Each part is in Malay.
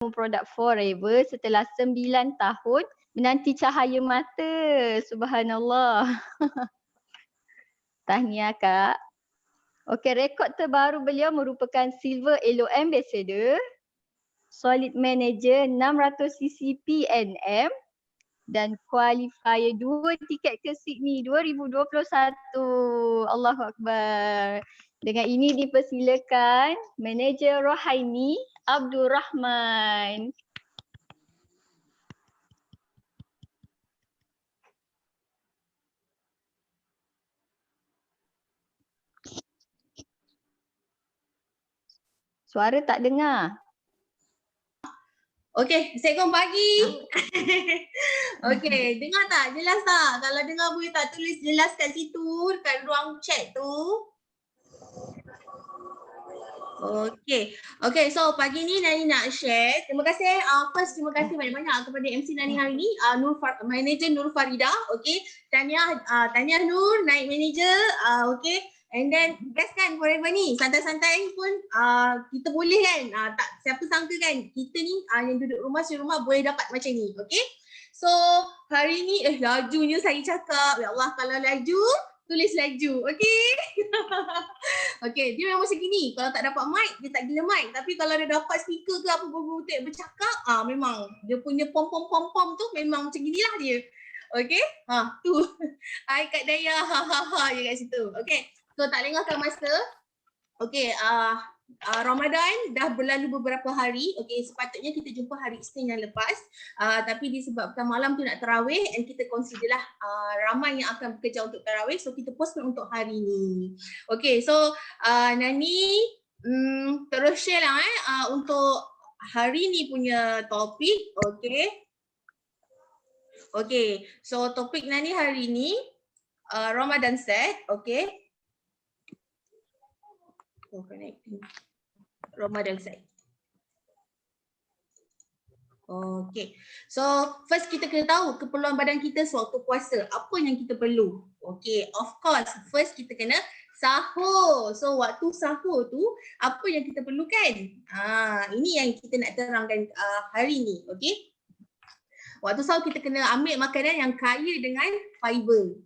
produk forever setelah 9 tahun menanti cahaya mata. Subhanallah. Tahniah Kak. Okey, rekod terbaru beliau merupakan Silver Elo Ambassador, Solid Manager 600cc PNM dan qualifier 2 tiket ke Sydney 2021. Allahu Akbar. Dengan ini dipersilakan Manager Rohaini Abdul Rahman. Suara tak dengar. Okey, Assalamualaikum pagi. Okey, dengar tak? Jelas tak? Kalau dengar boleh tak tulis jelas kat situ, kat ruang chat tu. Okey. Okey, so pagi ni Nani nak share. Terima kasih. First terima kasih banyak-banyak kepada MC Nani hari ni, Manager Nur Farida. Okey. Tahniah Nur naik manager. Okey. And then best kan forever ni. Santai-santai pun kita boleh kan. Tak siapa sangka kan kita ni yang duduk rumah boleh dapat macam ni. Okey. So hari ni lajunya saya cakap. Ya Allah, kalau laju tulis laju. Okey. Okey, dia memang macam gini. Kalau tak dapat mic, dia tak gila mic. Tapi kalau dia dapat speaker ke apa berbutik bercakap, memang dia punya pom-pom-pom-pom tu memang macam ginilah dia. Okey? Tu. Hai Kak Daya. Dia kat situ. Okey. So tak lengahkan masa. Okey, Ramadan dah berlalu beberapa hari. Okey, sepatutnya kita jumpa hari Isnin yang lepas. Tapi disebabkan malam tu nak tarawih and kita consider lah ramai yang akan bekerja untuk tarawih. So kita postpone untuk hari ni. Okey, so Nani terus share lah untuk hari ni punya topik. Okey. Okey, so topik Nani hari ni Ramadan set. Okey. Connecting. Ramadan set. Okay. So first kita kena tahu keperluan badan kita sewaktu puasa. Apa yang kita perlu? Okay. Of course. First kita kena sahur. So waktu sahur tu apa yang kita perlukan? Ini yang kita nak terangkan hari ni. Okay. Waktu sahur kita kena ambil makanan yang kaya dengan fiber.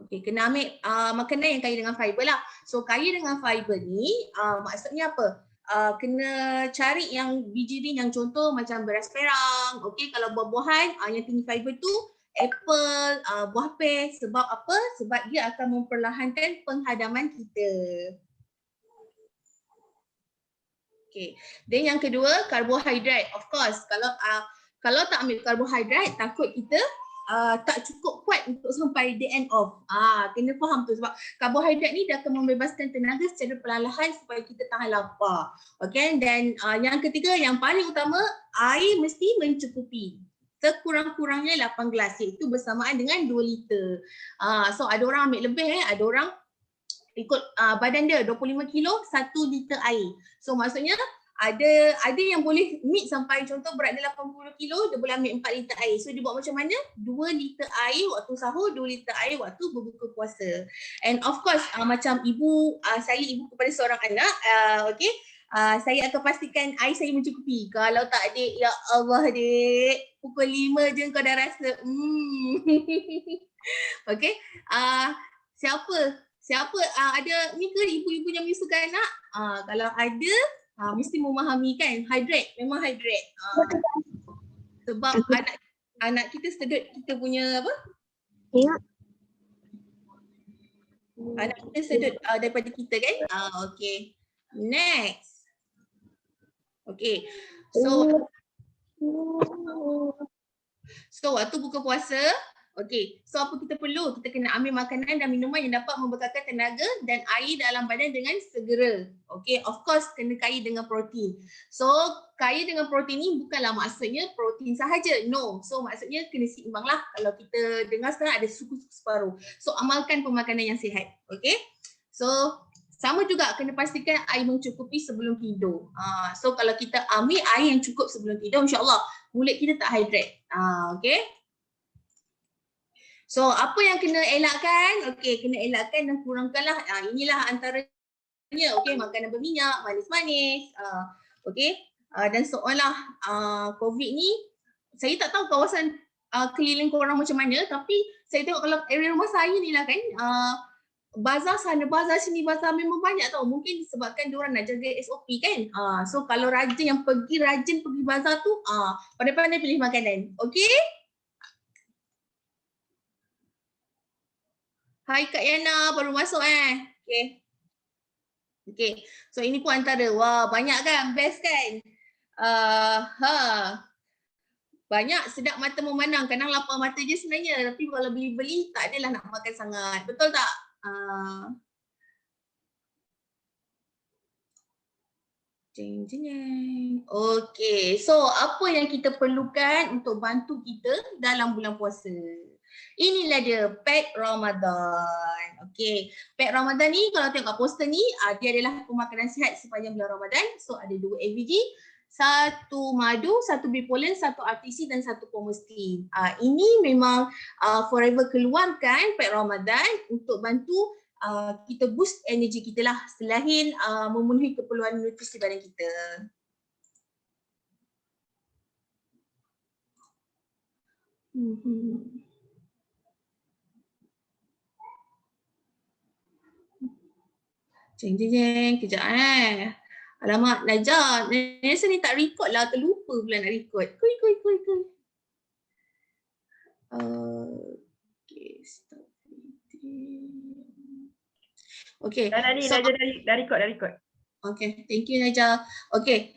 Okey, kena ambil makanan yang kaya dengan fiber lah. So kaya dengan fiber ni maksudnya apa? Kena cari yang biji ni yang contoh macam beras perang. Okey, kalau buah-buahan yang tinggi fiber tu apple, buah pear. Sebab apa? Sebab dia akan memperlahankan penghadaman kita. Okey. Dan yang kedua, karbohidrat. Of course, kalau tak ambil karbohidrat takut kita tak cukup kuat untuk sampai the end of. Kena faham tu sebab karbohidrat ni dia akan membebaskan tenaga secara perlahan-lahan supaya kita tahan lapar. Okay, dan yang ketiga yang paling utama, air mesti mencukupi. Sekurang-kurangnya 8 gelas iaitu bersamaan dengan 2 liter. So ada orang ambil lebih ada orang ikut badan dia 25 kilo 1 liter air. So maksudnya ada yang boleh meet sampai contoh berat dia 80 kilo, dia boleh ambil 4 liter air. So dia buat macam mana? 2 liter air waktu sahur, 2 liter air waktu berbuka puasa. And of course macam saya ibu kepada seorang anak, okay, saya akan pastikan air saya mencukupi. Kalau tak adik, ya Allah adik, pukul 5 je kau dah rasa okay, siapa ada ni ke ibu-ibu yang menyusukan anak? Kalau ada mesti memahami kan, hydrate, memang hydrate. Sebab anak kita sedut kita punya apa? Ya. Anak kita sedut daripada kita kan? Okay. Next. Okay. So waktu buka puasa, okay, so apa kita perlu? Kita kena ambil makanan dan minuman yang dapat membekalkan tenaga dan air dalam badan dengan segera. Okay, of course kena kaya dengan protein. So kaya dengan protein ni bukanlah maksudnya protein sahaja. No, so maksudnya kena seimbang lah. Kalau kita dengar sekarang ada suku-suku separuh. So amalkan pemakanan yang sihat. Okay, so sama juga kena pastikan air mencukupi sebelum tidur. So kalau kita ambil air yang cukup sebelum tidur, insyaAllah kulit kita tak hydrate. Okay. So apa yang kena elakkan? Okey, kena elakkan dan kurangkanlah. Inilah antara okey, makanan berminyak, manis-manis, okey, dan seolah COVID ni, saya tak tahu kawasan keliling korang macam mana, tapi saya tengok kalau area rumah saya ni lah kan, bazar sana, bazar sini, bazar memang banyak tau. Mungkin disebabkan diorang nak jaga SOP kan. So kalau rajin pergi bazar tu, pandai-pandai pilih makanan. Okey? Hai Kak Yana, baru masuk Okey. Okey. So ini pun antara, wah banyak kan, best kan? Banyak sedap mata memandang, kadang lapar mata je sebenarnya, tapi kalau beli-beli tak adalah nak makan sangat. Betul tak? Jeng jeng jeng. Okey, so apa yang kita perlukan untuk bantu kita dalam bulan puasa? Inilah dia pack Ramadan. Okey, pack Ramadan ni kalau tengok kat poster ni, dia adalah pemakanan sihat sepanjang bulan Ramadan. So ada 2 AVG, 1 madu, 1 bipolen, 1 RTC dan 1 pomestin. Ini memang Forever keluarkan pack Ramadan untuk bantu kita boost energi kita lah selain memenuhi keperluan nutrisi badan kita. Jeng jeng jeng, kejap Alamak, Najah, Nesa ni tak record lah, terlupa pula nak record. Kui. Okay, stop. Okay. Dah record. Okay, thank you Najah. Okay,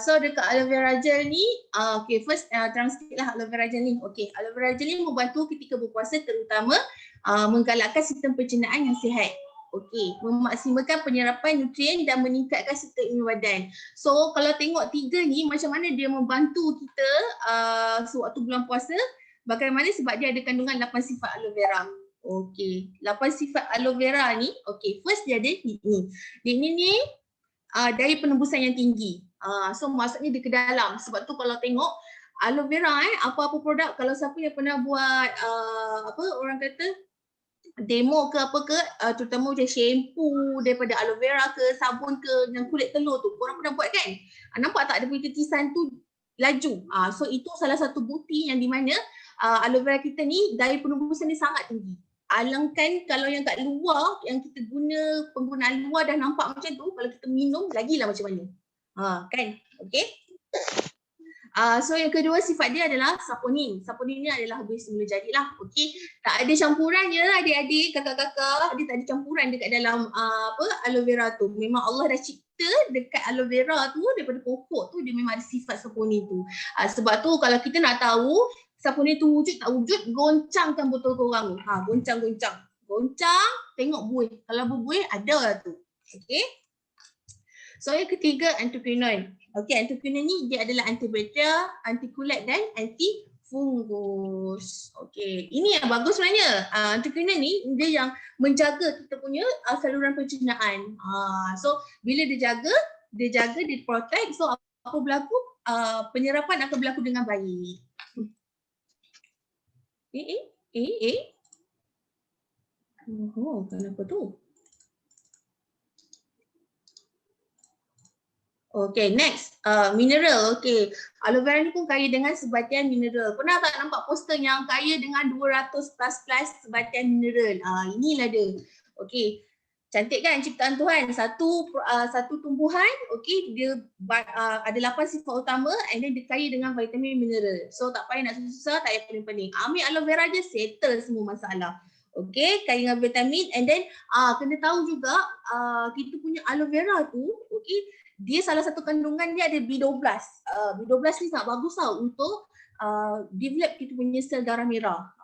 so dekat aloe vera gel ni, okay first terang sikit lah aloe vera gel ni. Okay, aloe vera gel ni membantu ketika berpuasa terutama menggalakkan sistem pencernaan yang sihat. Okay, memaksimalkan penyerapan nutrien dan meningkatkan sistem imun badan. So kalau tengok 3 ni macam mana dia membantu kita sewaktu bulan puasa, bagaimana sebab dia ada kandungan 8 sifat aloe vera. Okay, 8 sifat aloe vera ni, okay first dia ada lignin. Lignin ni daya penembusan yang tinggi. So maksudnya dia ke dalam. Sebab tu kalau tengok aloe vera apa-apa produk, kalau siapa yang pernah buat apa orang kata demo ke apa ke, terutama macam shampoo daripada aloe vera ke, sabun ke, yang kulit telur tu, korang pernah buat kan? Nampak tak dia punya titisan tu laju. So itu salah satu bukti yang di mana aloe vera kita ni daya penembusan dia sangat tinggi. Alangkan kalau yang kat luar, yang kita guna penggunaan luar dah nampak macam tu, kalau kita minum lagilah macam mana. Kan? Okay? So yang kedua sifat dia adalah saponin. Saponin ni adalah habis semula jadilah. Okay? Tak ada campuran je adik-adik, kakak-kakak. Dia tak ada campuran dekat dalam aloe vera tu. Memang Allah dah cipta dekat aloe vera tu, daripada pokok tu dia memang ada sifat saponin tu. Sebab tu kalau kita nak tahu saponin tu wujud tak wujud, goncangkan botol korang. Goncang, tengok buih. Kalau berbuih ada lah tu. Okay? So yang ketiga anthocyanin. Okay, anthocyanin ni dia adalah antibakteria, antikulat dan antifungus. Okay, ini yang bagus sebenarnya. Anthocyanin ni dia yang menjaga kita punya saluran pencernaan. So bila dia jaga, dia protect. So apa berlaku? Penyerapan akan berlaku dengan baik. Kenapa tu? Okay, next. Mineral. Okay. Aloe vera ni pun kaya dengan sebatian mineral. Pernah tak nampak poster yang kaya dengan 200 plus sebatian mineral? Inilah dia. Okay. Cantik kan ciptaan Tuhan. Satu tumbuhan, okay, dia ada 8 sifat utama and then dia kaya dengan vitamin mineral. So tak payah nak susah-susah, tak payah pening-pening. Ambil aloe vera je, settle semua masalah. Okay, kaya dengan vitamin and then kena tahu juga kita punya aloe vera tu, okay, dia salah satu kandungan dia ada B12. B12 ni sangat bagus tau untuk develop kita punya sel darah merah.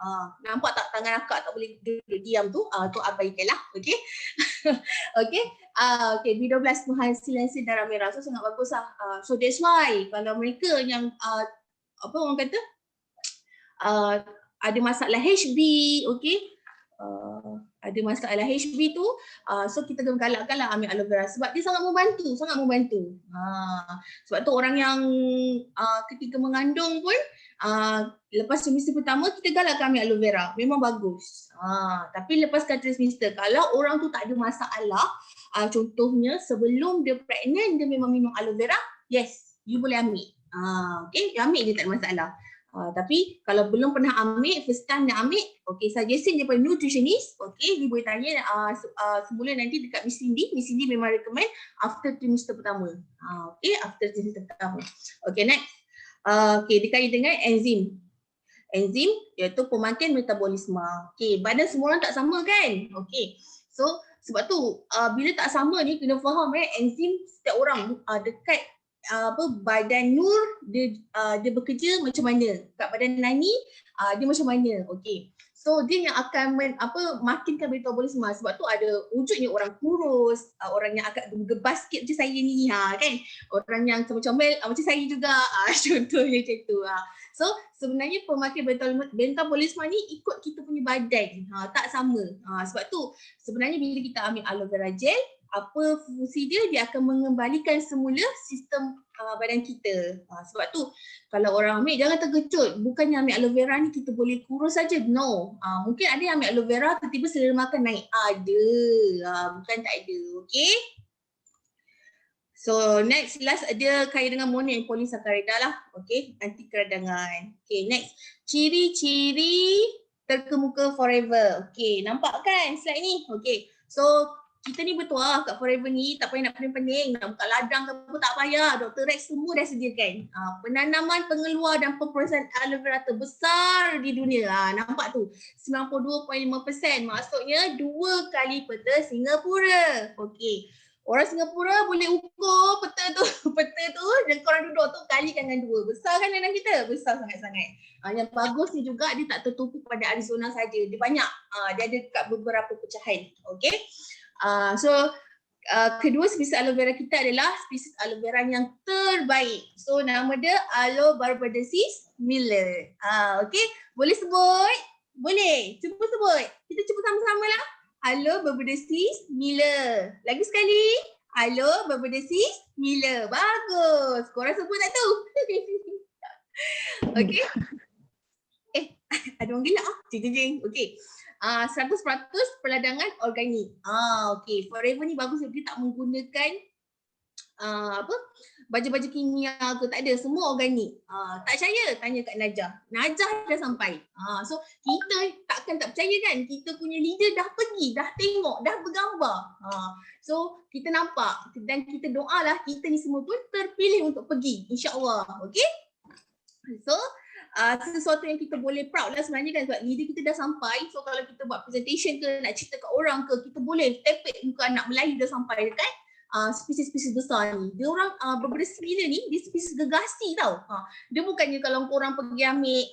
Nampak tak tangan akak tak boleh duduk diam tu? Tu abaikanlah, okey. Okey. Okay, B12 penghasilan sel darah merah. So sangat bagus lah. So that's why kalau mereka yang apa orang kata ada masalah HB, okey. ada masalah HB tu, so kita kena galakkanlah ambil aloe vera sebab dia sangat membantu, sangat membantu. Sebab tu orang yang ketika mengandung pun lepas trimester pertama kita galakkan ambil aloe vera, memang bagus. Tapi lepaskan trimester, kalau orang tu tak ada masalah, contohnya sebelum dia pregnant dia memang minum aloe vera, yes, you boleh ambil. Okay, ambil je tak ada masalah. Tapi kalau belum pernah ambil, first time nak ambil, okay, suggestion daripada nutritionist, okay, dia boleh tanya semula nanti dekat Miss Cindy. Miss Cindy memang recommend after trimester pertama. Okay, after trimester pertama. Okay, next. Okay, dikait dengan enzim. Enzim iaitu pemakaian metabolisme. Okay, badan semua orang tak sama kan? Okay, so sebab tu bila tak sama ni kena faham enzim setiap orang dekat badan Nur dia bekerja macam mana, kat badan Nani dia macam mana. Okey, so dia yang akan makinkan metabolisme. Sebab tu ada wujudnya orang kurus, orang yang agak gebas sikit macam saya ni kan, orang yang comel-comel macam saya juga, contohnya macam tu. So sebenarnya pemakaian metabolisme ni ikut kita punya badan, tak sama. Sebab tu sebenarnya bila kita ambil aloe vera gel, apa fungsi dia? Dia akan mengembalikan semula sistem badan kita. Sebab tu kalau orang ambil jangan terkejut, bukannya ambil aloe vera ni kita boleh kurus saja. No. Mungkin ada yang ambil aloe vera tiba-tiba selera makan naik. Ada. Bukan tak ada. Okay. So next, last dia kait dengan monopolysaccharida lah. Okay, anti keradangan. Okay, next. Ciri-ciri terkemuka forever. Okay, nampak kan slide ni? Okay, so kita ni bertuah kat Forever ni, tak payah nak pening-pening, nak buka ladang ke apa tak payah. Dr. Rex semua dah sediakan. Penanaman, pengeluar dan pemprosesan aloe vera terbesar di dunia. Nampak tu, 92.5%. Maksudnya 2 kali peta Singapura. Okey. Orang Singapura boleh ukur peta tu dan korang duduk tu kalikan dengan 2. Besar kan ladang kita? Besar sangat-sangat. Yang bagus ni juga dia tak tertumpu pada Arizona saja. Dia banyak. Dia ada dekat beberapa pecahan. Okey. So kedua spesies aloe vera kita adalah spesies aloe vera yang terbaik. So nama dia Aloe barbadensis Miller. Okay, boleh sebut? Boleh. Cuba sebut. Kita cuba sama-sama lah. Aloe barbadensis Miller. Lagi sekali. Aloe barbadensis Miller. Bagus. Korang sebut tak tu? Okay. Ada orang gelak jeng. Okay. 100% peladangan organik. Okay. Forever ni bagus dia tak menggunakan baju-baju kimia ke, tak ada, semua organik. Tak percaya tanya kat Najah. Najah dah sampai. So kita takkan tak percaya kan? Kita punya leader dah pergi, dah tengok, dah bergambar. So kita nampak dan kita doalah kita ni semua pun terpilih untuk pergi, insya-Allah. Okay? So sesuatu yang kita boleh proud lah sebenarnya kan, sebab leader kita dah sampai. So kalau kita buat presentation ke, nak cerita kat orang ke, kita boleh tepek muka anak Melayu dah sampai dekat spesies-spesies besar ni. Dia orang berbersih ni, dia spesies gegasi tau. Dia bukannya kalau korang pergi ambil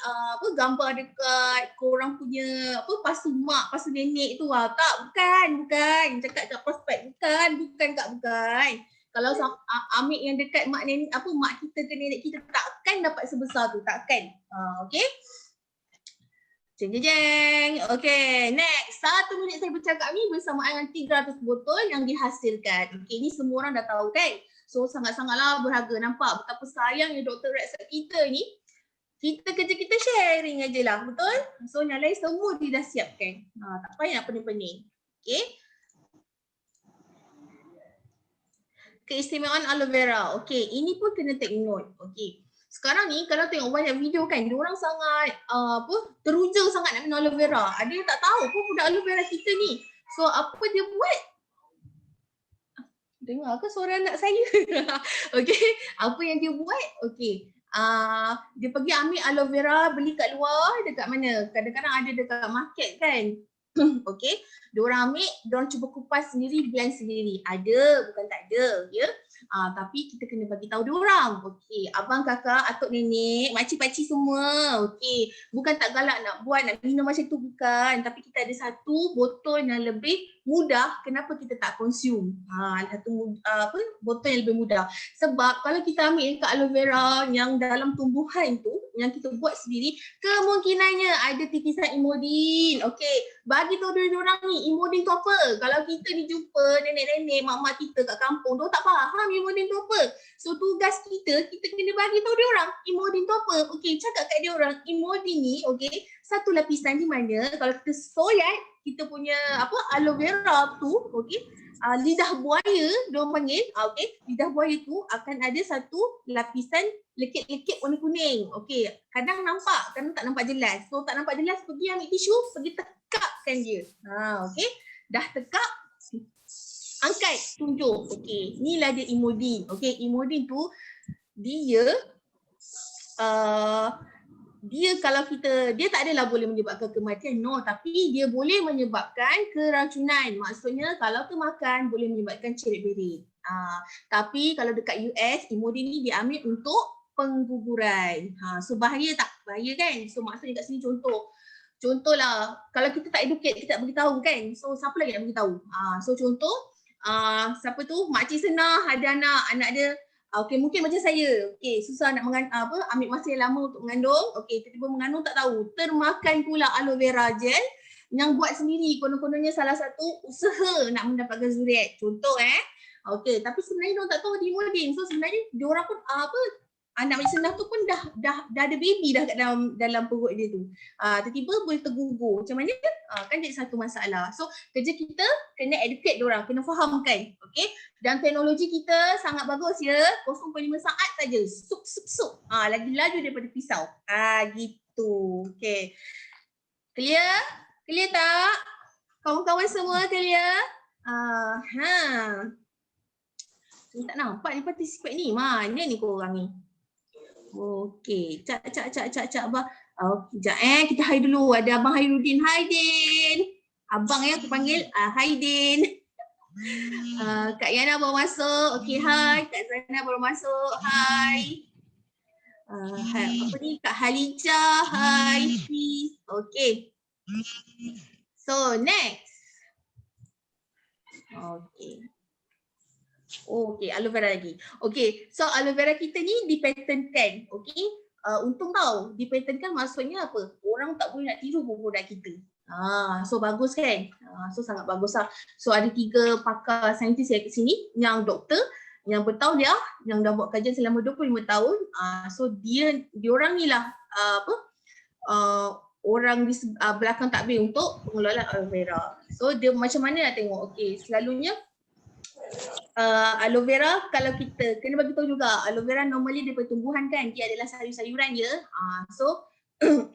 gambar dekat korang punya pasu mak, pasu nenek tu tak, bukan. Cakap kat prospek, bukan. Kalau ambil yang dekat mak nenek, mak kita ke nenek kita, takkan dapat sebesar tu, takkan. Okay. Jeng. Okay, next. 1 minit saya bercakap ni bersamaan dengan 300 botol yang dihasilkan. Okay, ni semua orang dah tahu kan. So sangat-sangatlah berharga. Nampak betapa sayangnya Dr. Rex kita ni. Kita kerja kita sharing aje lah, betul? So yang lain semua dia dah siapkan. Tak payah nak pening-pening. Okay. Keistimewaan aloe vera. Okey, ini pun kena take note. Okey. Sekarang ni kalau tengok banyak video kan, diorang sangat teruja sangat nak minum aloe vera. Ada yang tak tahu pun produk aloe vera kita ni. So apa dia buat? Dengar ke suara anak saya? Okey, apa yang dia buat? Okey. Dia pergi ambil aloe vera, beli kat luar, dekat mana? Kadang-kadang ada dekat market kan. Okey, diorang ambil, diorang cuba kupas sendiri, blend sendiri. Ada, bukan tak ada, ya. Tapi kita kena bagi tahu diorang. Okey, abang, kakak, atuk, nenek, makcik-pakcik semua. Okey, bukan tak galak nak buat, nak minum macam tu, bukan. Tapi kita ada satu botol yang lebih mudah, kenapa kita tak consume? Satu botol yang lebih mudah. Sebab kalau kita ambil kat aloe vera yang dalam tumbuhan tu, yang kita buat sendiri, kemungkinannya ada titisan Imodin. Okey, bagi tahu diorang ni Imodin tu apa. Kalau kita ni jumpa nenek-nenek, mak-mak kita kat kampung, diorang tak faham Imodin tu apa. So tugas kita kena bagi tahu diorang Imodin tu apa. Okey, cakap kat diorang Imodin ni, okey, satu lapisan di mana kalau kita soyak kita punya aloe vera tu, okey, lidah buaya diorang panggil, okey, lidah buaya tu akan ada satu lapisan lekit-lekit warna kuning. Okey, kadang nampak, kadang tak nampak jelas. So tak nampak jelas, pergi ambil tisu, pergi tekapkan dia. Okey, dah tekap, angkat, tunjuk. Okey, inilah dia Imodin. Okey, Imodin tu dia dia kalau dia tak adalah boleh menyebabkan kematian, no, tapi dia boleh menyebabkan keracunan. Maksudnya kalau termakan boleh menyebabkan cerit-berit. Tapi kalau dekat US, Imodin ni dia ambil untuk pengguguran. So bahaya tak? Bahaya kan? So maksudnya kat sini contohlah kalau kita tak educate, kita tak beritahu kan. So siapa lagi nak beritahu? So contoh siapa tu? Makcik Senah ada anak dia okey, mungkin macam saya. Okey, susah nak ambil masa yang lama untuk mengandung. Okey, tiba-tiba mengandung tak tahu. Termakan pula aloe vera gel yang buat sendiri. Konon-kononnya salah satu usaha nak mendapatkan zuriat. Contoh okey, tapi sebenarnya diorang tak tahu di Imodin. So sebenarnya diorang pun anak Makcik Senah tu pun dah ada baby dah kat dalam perut dia tu. Tiba-tiba boleh tergugur. Macam mana? Kan jadi satu masalah. So kerja kita kena educate diorang, kena fahamkan. Okey. Dan teknologi kita sangat bagus ya. 0.5 saat saja. Sup. Lagi laju daripada pisau. Gitu. Okey. Clear? Clear tak? Kawan-kawan semua clear? Tak nampak ni participate ni. Mana ni korang ni? Okey, cak abang. Sekejap kita hai dulu. Ada Abang Hairudin. Hai Din. Abang aku panggil Haidin. Kak Yana baru masuk. Okey, hai. Kak Zana baru masuk. Hai. Apa ni? Kak Halijah. Hai. Okey. So, next. Okey. Okey, aloe vera lagi. Okey, so aloe vera kita ni dipatentkan. Okey, untung tau. Dipatentkan maksudnya apa? Orang tak boleh nak tiru produk kita. So bagus kan? So sangat bagus lah. So ada 3 pakar saintis yang kat sini, yang doktor, yang bertauliah, yang dah buat kajian selama 25 tahun. So diorang ni lah orang di belakang takbir untuk pengelolaan aloe vera. So dia macam mana nak tengok? Okey, selalunya aloe vera kalau kita kena bagi tahu juga, aloe vera normally daripada tumbuhan kan, dia adalah sayur-sayuran je. So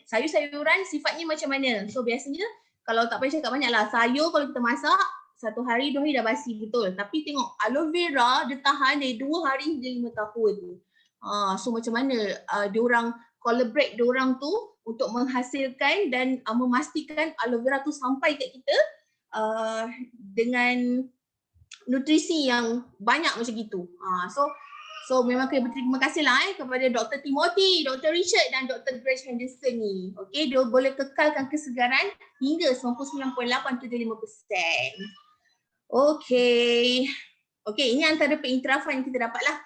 sayur-sayuran sifatnya macam mana? So biasanya kalau tak payah cakap banyaklah, sayur kalau kita masak 1 hari 2 hari dah basi, betul. Tapi tengok aloe vera dia tahan dari 2 hari hingga 5 tahun. So macam mana diorang collaborate diorang tu untuk menghasilkan dan memastikan aloe vera tu sampai kat kita dengan nutrisi yang banyak macam gitu. So memang kena berterima kasih lah kepada Dr. Timothy, Dr. Richard dan Dr. Grace Henderson ni. Okey, dia boleh kekalkan kesegaran hingga 99.875%. Okey. Okey, ini antara pengiktirafan yang kita dapatlah.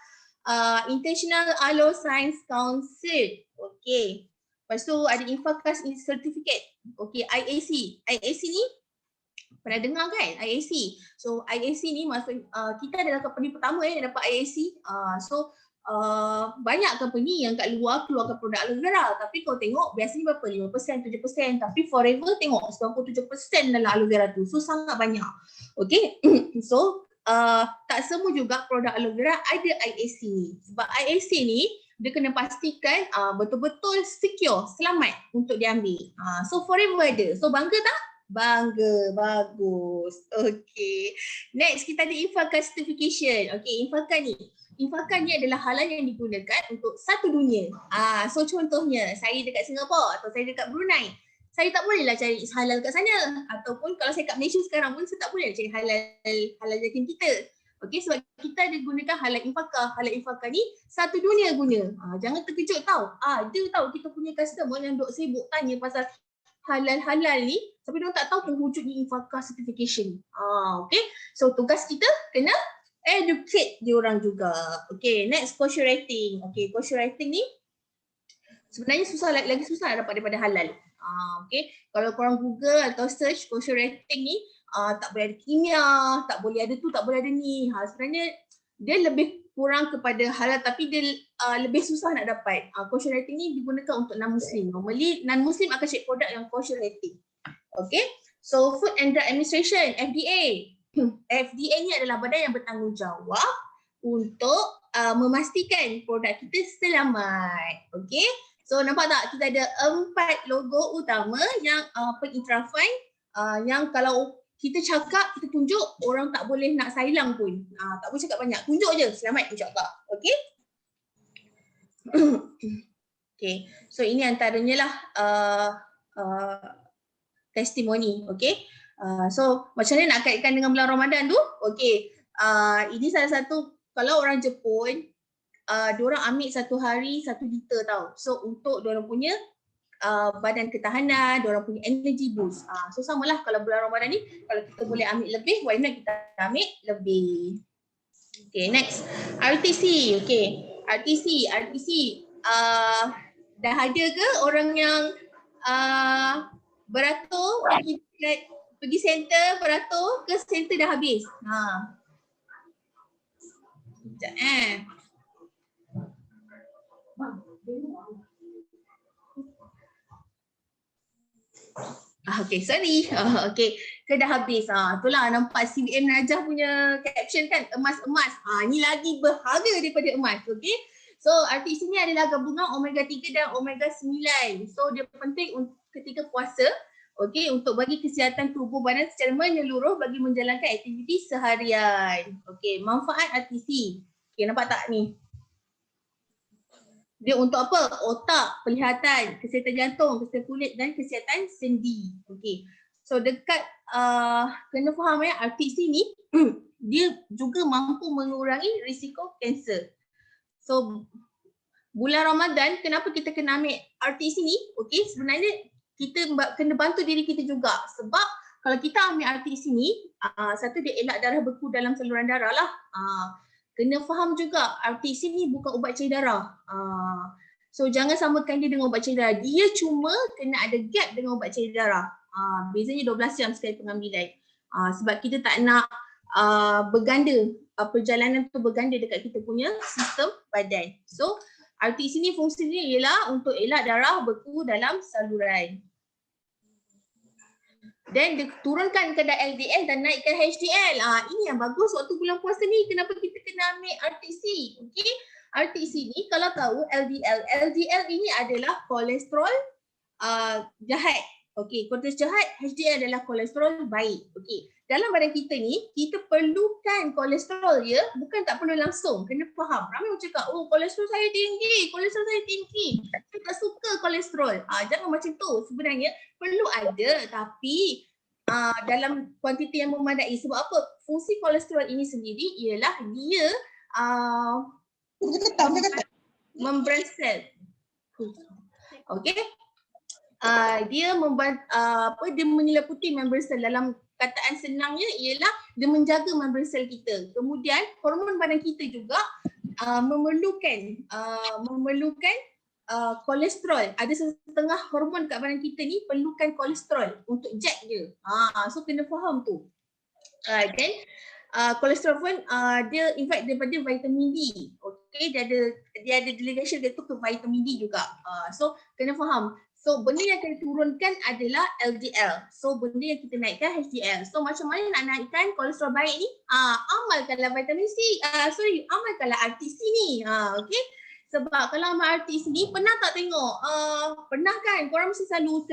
International Aloe Science Council. Okey. Lepas tu ada Infacas Certificate. Okey, IAC. IAC ni pernah dengar kan IAC? So IAC ni maksud kita adalah company pertama yang dapat IAC. So banyak company yang kat luar keluarkan produk aloe vera, tapi kau tengok biasanya berapa? 5%, 7%, tapi Forever tengok 97% dalam aloe vera tu. So sangat banyak. Okay. So tak semua juga produk aloe vera ada IAC ni. Sebab IAC ni dia kena pastikan betul-betul secure, selamat untuk diambil. So Forever ada. So bangga tak? Bangga, bagus. Okay. Next kita ada Infacas certification. Okay, Infacas ni adalah halal yang digunakan untuk satu dunia. So contohnya saya dekat Singapura atau saya dekat Brunei, saya tak bolehlah cari halal kat sana. Ataupun kalau saya kat Malaysia sekarang pun saya tak boleh cari halal jatim kita. Okay, sebab kita ada gunakan halal Infacas. Halal Infacas ni satu dunia guna. Jangan terkejut tau. Dia tahu kita punya customer yang duk sibuk tanya pasal halal-halal ni, tapi diorang tak tahu pun wujudnya Infacas certification. Okay, so tugas kita kena educate diorang juga. Okay, next kosher writing. Okay, kosher writing ni Sebenarnya susah lagi susah nak dapat daripada halal. Okay. Kalau korang Google atau search kosher rating ni, tak boleh ada kimia, tak boleh ada tu, tak boleh ada ni. Sebenarnya dia lebih kurang kepada halal tapi dia lebih susah nak dapat. Kosher rating ni digunakan untuk non-Muslim. Normally non-Muslim akan cek produk yang kosher rating. Okay. So Food and Drug Administration, FDA. FDA ni adalah badan yang bertanggungjawab untuk memastikan produk kita selamat. Okay. So nampak tak, kita ada 4 logo utama yang pengiktirafan yang kalau kita cakap, kita tunjuk, orang tak boleh nak silang pun. Tak boleh cakap banyak, tunjuk je, selamat insyaAllah. Okay. Okay, so ini antaranya lah testimoni. Okay. So macam mana nak kaitkan dengan bulan Ramadan tu? Okay, ini salah satu, kalau orang Jepun, diorang ambil satu hari 1 liter tau. So untuk diorang punya badan ketahanan, diorang punya energy boost. So samalah kalau bulan Ramadan ni, kalau kita boleh ambil lebih, why not kita ambil lebih. Okay, next. RTC. Okay, RTC. Dah ada ke orang yang beratur pergi center beratur ke center dah habis? Sekejap okay, sorry. Okay, ke dah habis. Itulah nampak CBM Najah punya caption kan, emas-emas. Ni lagi berharga daripada emas. Okay. So RTC ni adalah gabungan omega 3 dan omega 9. So dia penting ketika puasa. Okay, untuk bagi kesihatan tubuh badan secara menyeluruh bagi menjalankan aktiviti seharian. Okay, manfaat RTC. Okay, nampak tak ni? Dia untuk apa? Otak, penglihatan, kesihatan jantung, kesihatan kulit dan kesihatan sendi. Okay. So dekat kena faham RTC ni dia juga mampu mengurangi risiko kanser. So bulan Ramadan kenapa kita kena ambil RTC ni? Okay, sebenarnya kita kena bantu diri kita juga. Sebab kalau kita ambil RTC ni, satu dia elak darah beku dalam saluran darah lah. Kena faham juga RTC ni bukan ubat cair darah. So jangan samakan dia dengan ubat cair darah. Dia cuma kena ada gap dengan ubat cair darah. Bezanya 12 jam sekali pengambilan. Sebab kita tak nak berganda, perjalanan tu berganda dekat kita punya sistem badan. So RTC ni fungsinya ialah untuk elak darah beku dalam saluran. Dan turunkan kadar LDL dan naikkan HDL. Ini yang bagus waktu bulan puasa ni. Kenapa kita kena ambil RTC? Okay. RTC ni kalau tahu LDL. LDL ini adalah kolesterol jahat. Okay. Kolesterol jahat, HDL adalah kolesterol baik. Okay. Dalam badan kita ni, kita perlukan kolesterol ya. Bukan tak perlu langsung. Kena faham. Ramai orang cakap, oh kolesterol saya tinggi. Kolesterol saya tinggi. Saya tak suka kolesterol. Jangan macam tu. Sebenarnya perlu ada tapi dalam kuantiti yang memadai. Sebab apa? Fungsi kolesterol ini sendiri ialah dia membran sel. Okay. Dia dia menyeliputi membran sel. Dalam kataan senangnya ialah dia menjaga membran sel kita. Kemudian hormon badan kita juga memerlukan kolesterol. Ada setengah hormon kat badan kita ni perlukan kolesterol untuk jet dia. So kena faham tu. Then kolesterol pun dia in fact daripada vitamin D. Okay, dia ada delegation dia tu ke vitamin D juga. So kena faham. So benda yang kena turunkan adalah LDL. So benda yang kita naikkan HDL. So macam mana nak naikkan kolesterol baik ni? Amalkanlah vitamin C. Amalkanlah RTC ni. Okay. Sebab kalau amal RTC ni pernah tak tengok? Pernah kan? Korang mesti selalu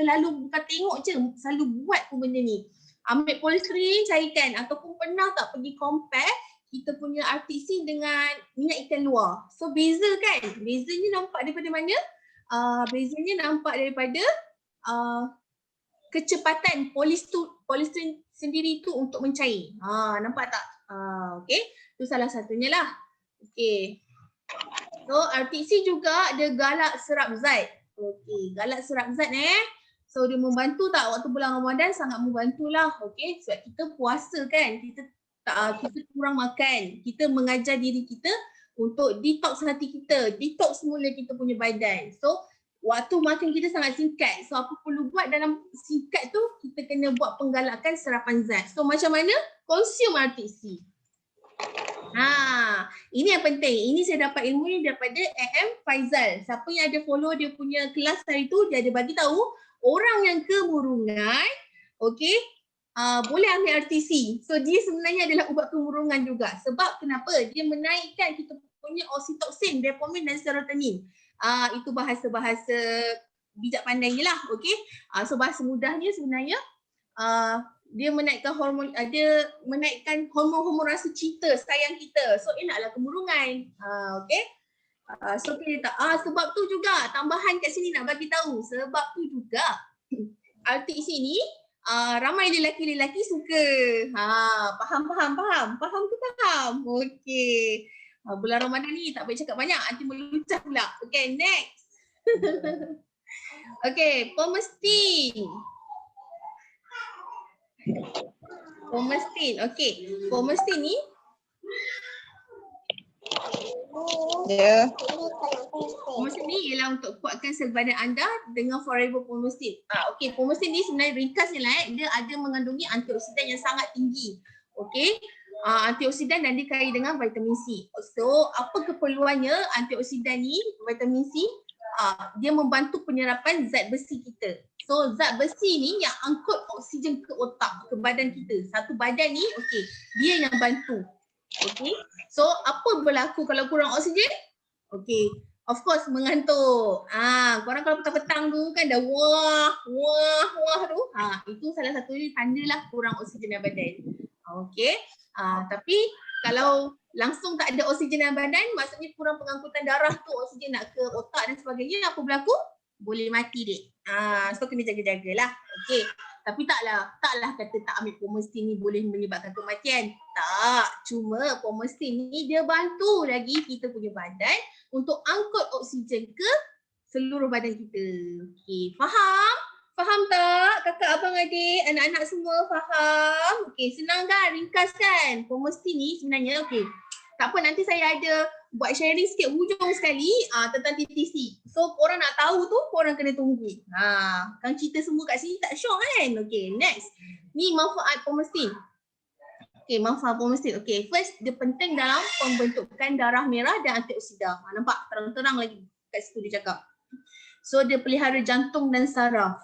bukan tengok je, selalu buat pun benda ni. Ambil polystyrene cairkan ataupun pernah tak pergi compare kita punya RTC dengan minyak ikan luar. So beza kan? Bezanya nampak daripada mana? Bezanya nampak daripada kecepatan polystyrene sendiri tu untuk mencair. Nampak tak? Okay. Itu salah satunya lah. Okay. So RTC juga dia galak serap zat. Okay. Galak serap zat So dia membantu tak waktu bulan Ramadan? Sangat membantulah. Okay. Sebab kita puasa kan. Kita kurang makan. Kita mengajar diri kita untuk detox hati kita, detox semula kita punya badan. So waktu makan kita sangat singkat. So apa perlu buat dalam singkat tu, kita kena buat penggalakan serapan zat. So macam mana? Consume RTC. Ini yang penting. Ini saya dapat ilmu ni daripada AM Faizal. Siapa yang ada follow dia punya kelas hari tu, dia ada bagi tahu orang yang kemurungan, okey, boleh ambil RTC. So dia sebenarnya adalah ubat kemurungan juga. Sebab kenapa? Dia menaikkan kita punya oksitoksin, dopamin dan serotonin. Itu bahasa-bahasa bijak pandai je lah, okey. So bahasa mudahnya sebenarnya dia menaikkan hormon, dia menaikkan hormon-hormon rasa cinta, sayang kita. So elaklah kemurungan. Okey. So kita tak sebab tu juga tambahan kat sini nak bagi tahu. Sebab tu juga RTC ni ramai lelaki-lelaki suka. Faham ke faham? Okey. Bulan Ramadan ni tak boleh cakap banyak, nanti meluncah pula. Okay, next. Okay, Pomestin. Okay. Pomestin ni Pomestin ni ialah untuk kuatkan sel badan anda dengan forever Pomestin. Okay, Pomestin ni sebenarnya ringkasnya lah, dia ada mengandungi antioksidan yang sangat tinggi. Okay, antioksidan dan dia kaya dengan vitamin C. So, apa keperluannya antioksidan ni, vitamin C? Dia membantu penyerapan zat besi kita. So, zat besi ni yang angkut oksigen ke otak, ke badan kita. Satu badan ni, okay, dia yang bantu. Okay, so apa berlaku kalau kurang oksigen? Okay, of course mengantuk. Korang kalau petang-petang tu kan dah wah tu. Itu salah satu tanda lah kurang oksigen dalam badan. Okay, tapi kalau langsung tak ada oksigen dalam badan, maksudnya kurang pengangkutan darah tu, oksigen nak ke otak dan sebagainya, apa berlaku? Boleh mati dek. So kena jaga-jagalah. Okay. Tapi taklah kata tak ambil Pomestin ni boleh menyebabkan kematian. Tak. Cuma Pomestin ni dia bantu lagi kita punya badan untuk angkut oksigen ke seluruh badan kita. Okay. Faham? Faham tak? Kakak, abang, adik, anak-anak semua faham? Okay. Senang kan? Ringkas kan? Pomestin ni sebenarnya okay. Tak apa, nanti saya ada buat sharing sikit hujung sekali tentang TTC. So korang nak tahu tu, korang kena tunggu. Kan cerita semua kat sini tak syok kan? Okay, next. Ni manfaat Pomestin. Okay, manfaat Pomestin. Okay, first dia penting dalam pembentukan darah merah dan antioksidan. Nampak? Terang-terang lagi kat situ dia cakap. So dia pelihara jantung dan saraf.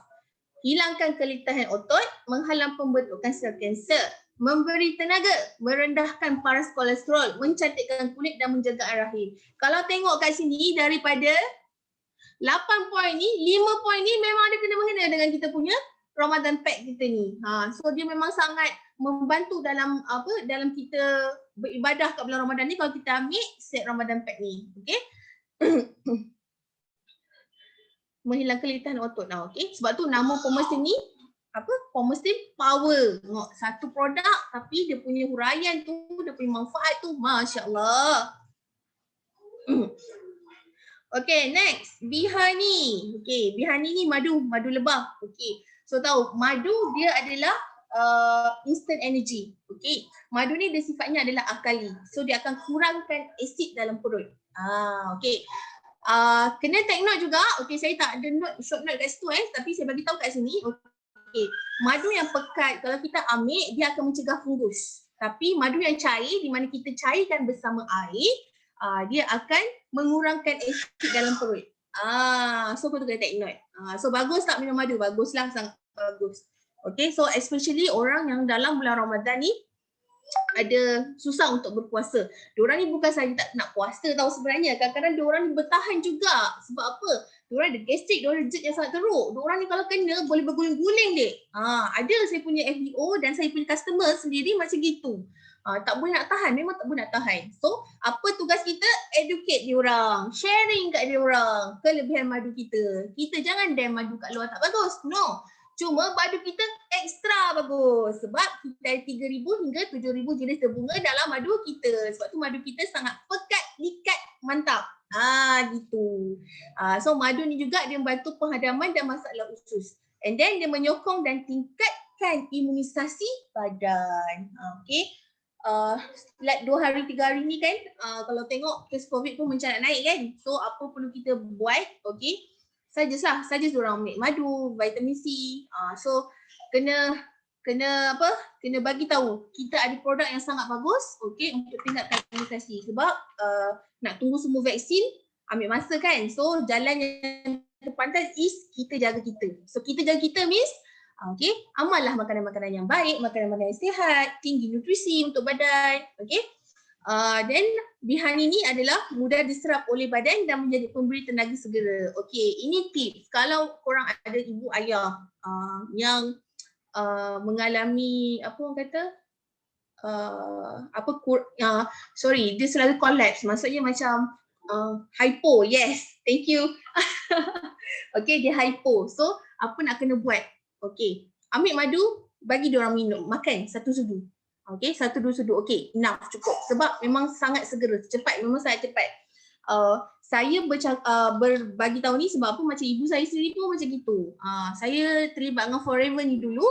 Hilangkan kelitahan otot, menghalang pembentukan sel kanser. Memberi tenaga, merendahkan paras kolesterol, mencantikkan kulit dan menjaga rahim. Kalau tengok kat sini daripada 8 poin ni, 5 poin ni memang ada kena-mengena dengan kita punya Ramadan Pack kita ni. So dia memang sangat membantu dalam dalam kita beribadah kat bulan Ramadan ni kalau kita ambil set Ramadan Pack ni. Okey. Menghilang kelitahan otot. Okey. Sebab tu nama Pomestin ni Pomestin Power. Tengok, satu produk tapi dia punya huraian tu, dia punya manfaat tu, Masya Allah. Okay, next. Bihani. Okay, Bihani ni madu lebah. Okay, so tahu madu dia adalah instant energy. Okay, madu ni dia sifatnya adalah alkali. So dia akan kurangkan asid dalam perut. Okay. Kena take note juga. Okay, saya tak ada note, short note kat situ tapi saya bagi tahu kat sini. Okay. Madu yang pekat kalau kita ambil dia akan mencegah fungus. Tapi madu yang cair di mana kita cairkan bersama air, dia akan mengurangkan asid dalam perut. So kau kena take note. So bagus tak minum madu? Baguslah, sangat bagus. Okay, so especially orang yang dalam bulan Ramadan ni ada susah untuk berpuasa. Diorang ni bukan saja tak nak puasa tahu sebenarnya. Kadang-kadang diorang ni bertahan juga. Sebab apa? Diorang ada gastrik, diorang ada jet yang sangat teruk. Diorang ni kalau kena boleh berguling-guling dek. Ada saya punya FBO dan saya punya customer sendiri macam gitu. Tak boleh nak tahan, memang tak boleh nak tahan. So, apa tugas kita? Educate diorang, sharing kat diorang kelebihan madu kita. Kita jangan dam madu kat luar tak bagus. No. Cuma madu kita ekstra bagus sebab kita ada 3,000 hingga 7,000 jenis terbunga dalam madu kita. Sebab tu madu kita sangat pekat, likat, mantap. Gitu. So madu ni juga dia membantu penghadaman dan masalah usus. And then dia menyokong dan tingkatkan imunisasi badan. Okay. Like 2 hari 3 hari ni kan, kalau tengok kes COVID pun macam nak naik kan. So apa perlu kita buat? Okay. saja diorang ambil madu, vitamin C. So kena bagi tahu kita ada produk yang sangat bagus, okey, untuk tingkatkan imunisasi. Sebab nak tunggu semua vaksin ambil masa kan. So jalan yang terpantas is kita jaga kita. So kita jaga kita means okey, amallah makanan-makanan yang baik, makanan-makanan yang sihat, tinggi nutrisi untuk badan, okey. Then bihan ini adalah mudah diserap oleh badan dan menjadi pemberi tenaga segera. Okey, ini tips kalau korang ada ibu ayah yang mengalami apa orang kata dia selalu collapse, maksudnya macam hypo. Yes, thank you. Okey, dia hypo. So apa nak kena buat? Okey, ambil madu, bagi dia orang minum, makan satu sudu. Okey, 1-2 sudu. Okey, enough, cukup. Sebab memang sangat segera, memang sangat cepat. Saya berbagi tahu ni sebab apa, macam ibu saya sendiri pun macam gitu. Saya terlibat dengan Forever ni dulu.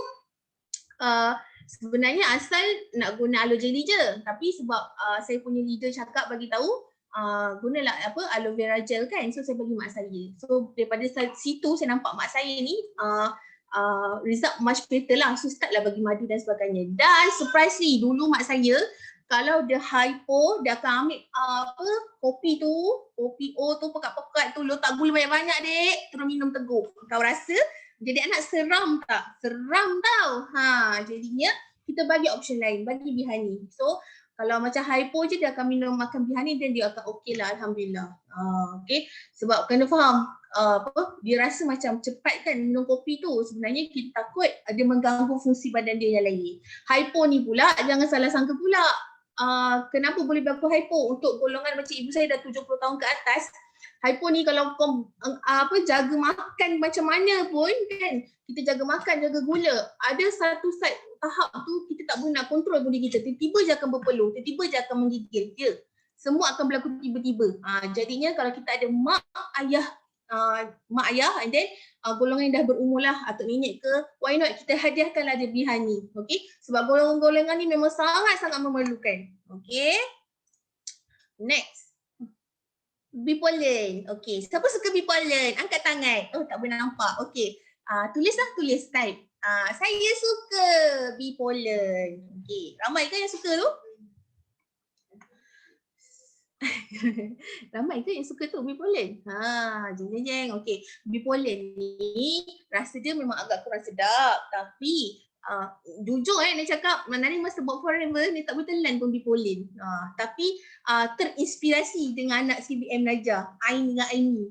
Sebenarnya asal nak guna aloe jelly je, tapi sebab saya punya leader cakap bagi tahu gunalah aloe vera gel kan, so saya bagi mak saya. So daripada situ saya nampak mak saya ni result much better lah, so start lah bagi madu dan sebagainya. Dan surprisingly dulu mak saya kalau dia hypo, dia akan ambil kopi O tu pekat-pekat tu, letak gula banyak-banyak dek, terus minum teguk. Kau rasa jadi anak seram tak? Seram tau. Jadinya kita bagi option lain, bagi bihani. So kalau macam hypo je dia akan makan bihani dan dia akan okey lah, alhamdulillah. Okey, sebab kena faham dia rasa macam cepat kan minum kopi tu, sebenarnya kita takut dia mengganggu fungsi badan dia yang lain. Hypo ni pula jangan salah sangka pula. Kenapa boleh berlaku hypo untuk golongan macam ibu saya dah 70 tahun ke atas. Hypo ni kalau kau jaga makan macam mana pun kan, kita jaga makan, jaga gula, ada satu tahap tu kita tak boleh nak kontrol budi kita, tiba-tiba je akan berpeluh, tiba-tiba je akan menggigil je. Semua akan berlaku tiba-tiba. Jadinya kalau kita ada mak ayah and then golongan yang dah berumur lah atau nenek ke, why not kita hadiahkanlah dia bihani. Okey, sebab golongan-golongan ni memang sangat-sangat memerlukan. Okey, next, bee pollen. Okey, siapa suka bee pollen? Angkat tangan. Oh, tak boleh nampak. Okey, tulis type. Saya suka bee pollen. Okey, ramai kan yang suka tu? Ramai ke yang suka tu bee pollen? Jeng. Okey, bee pollen ni rasa dia memang agak kurang sedap, tapi jujur nak cakap, Nani masa buat Forever ni tak boleh telan pun bee pollen. Tapi terinspirasi dengan anak CBM Najah, Ain dengan Aini.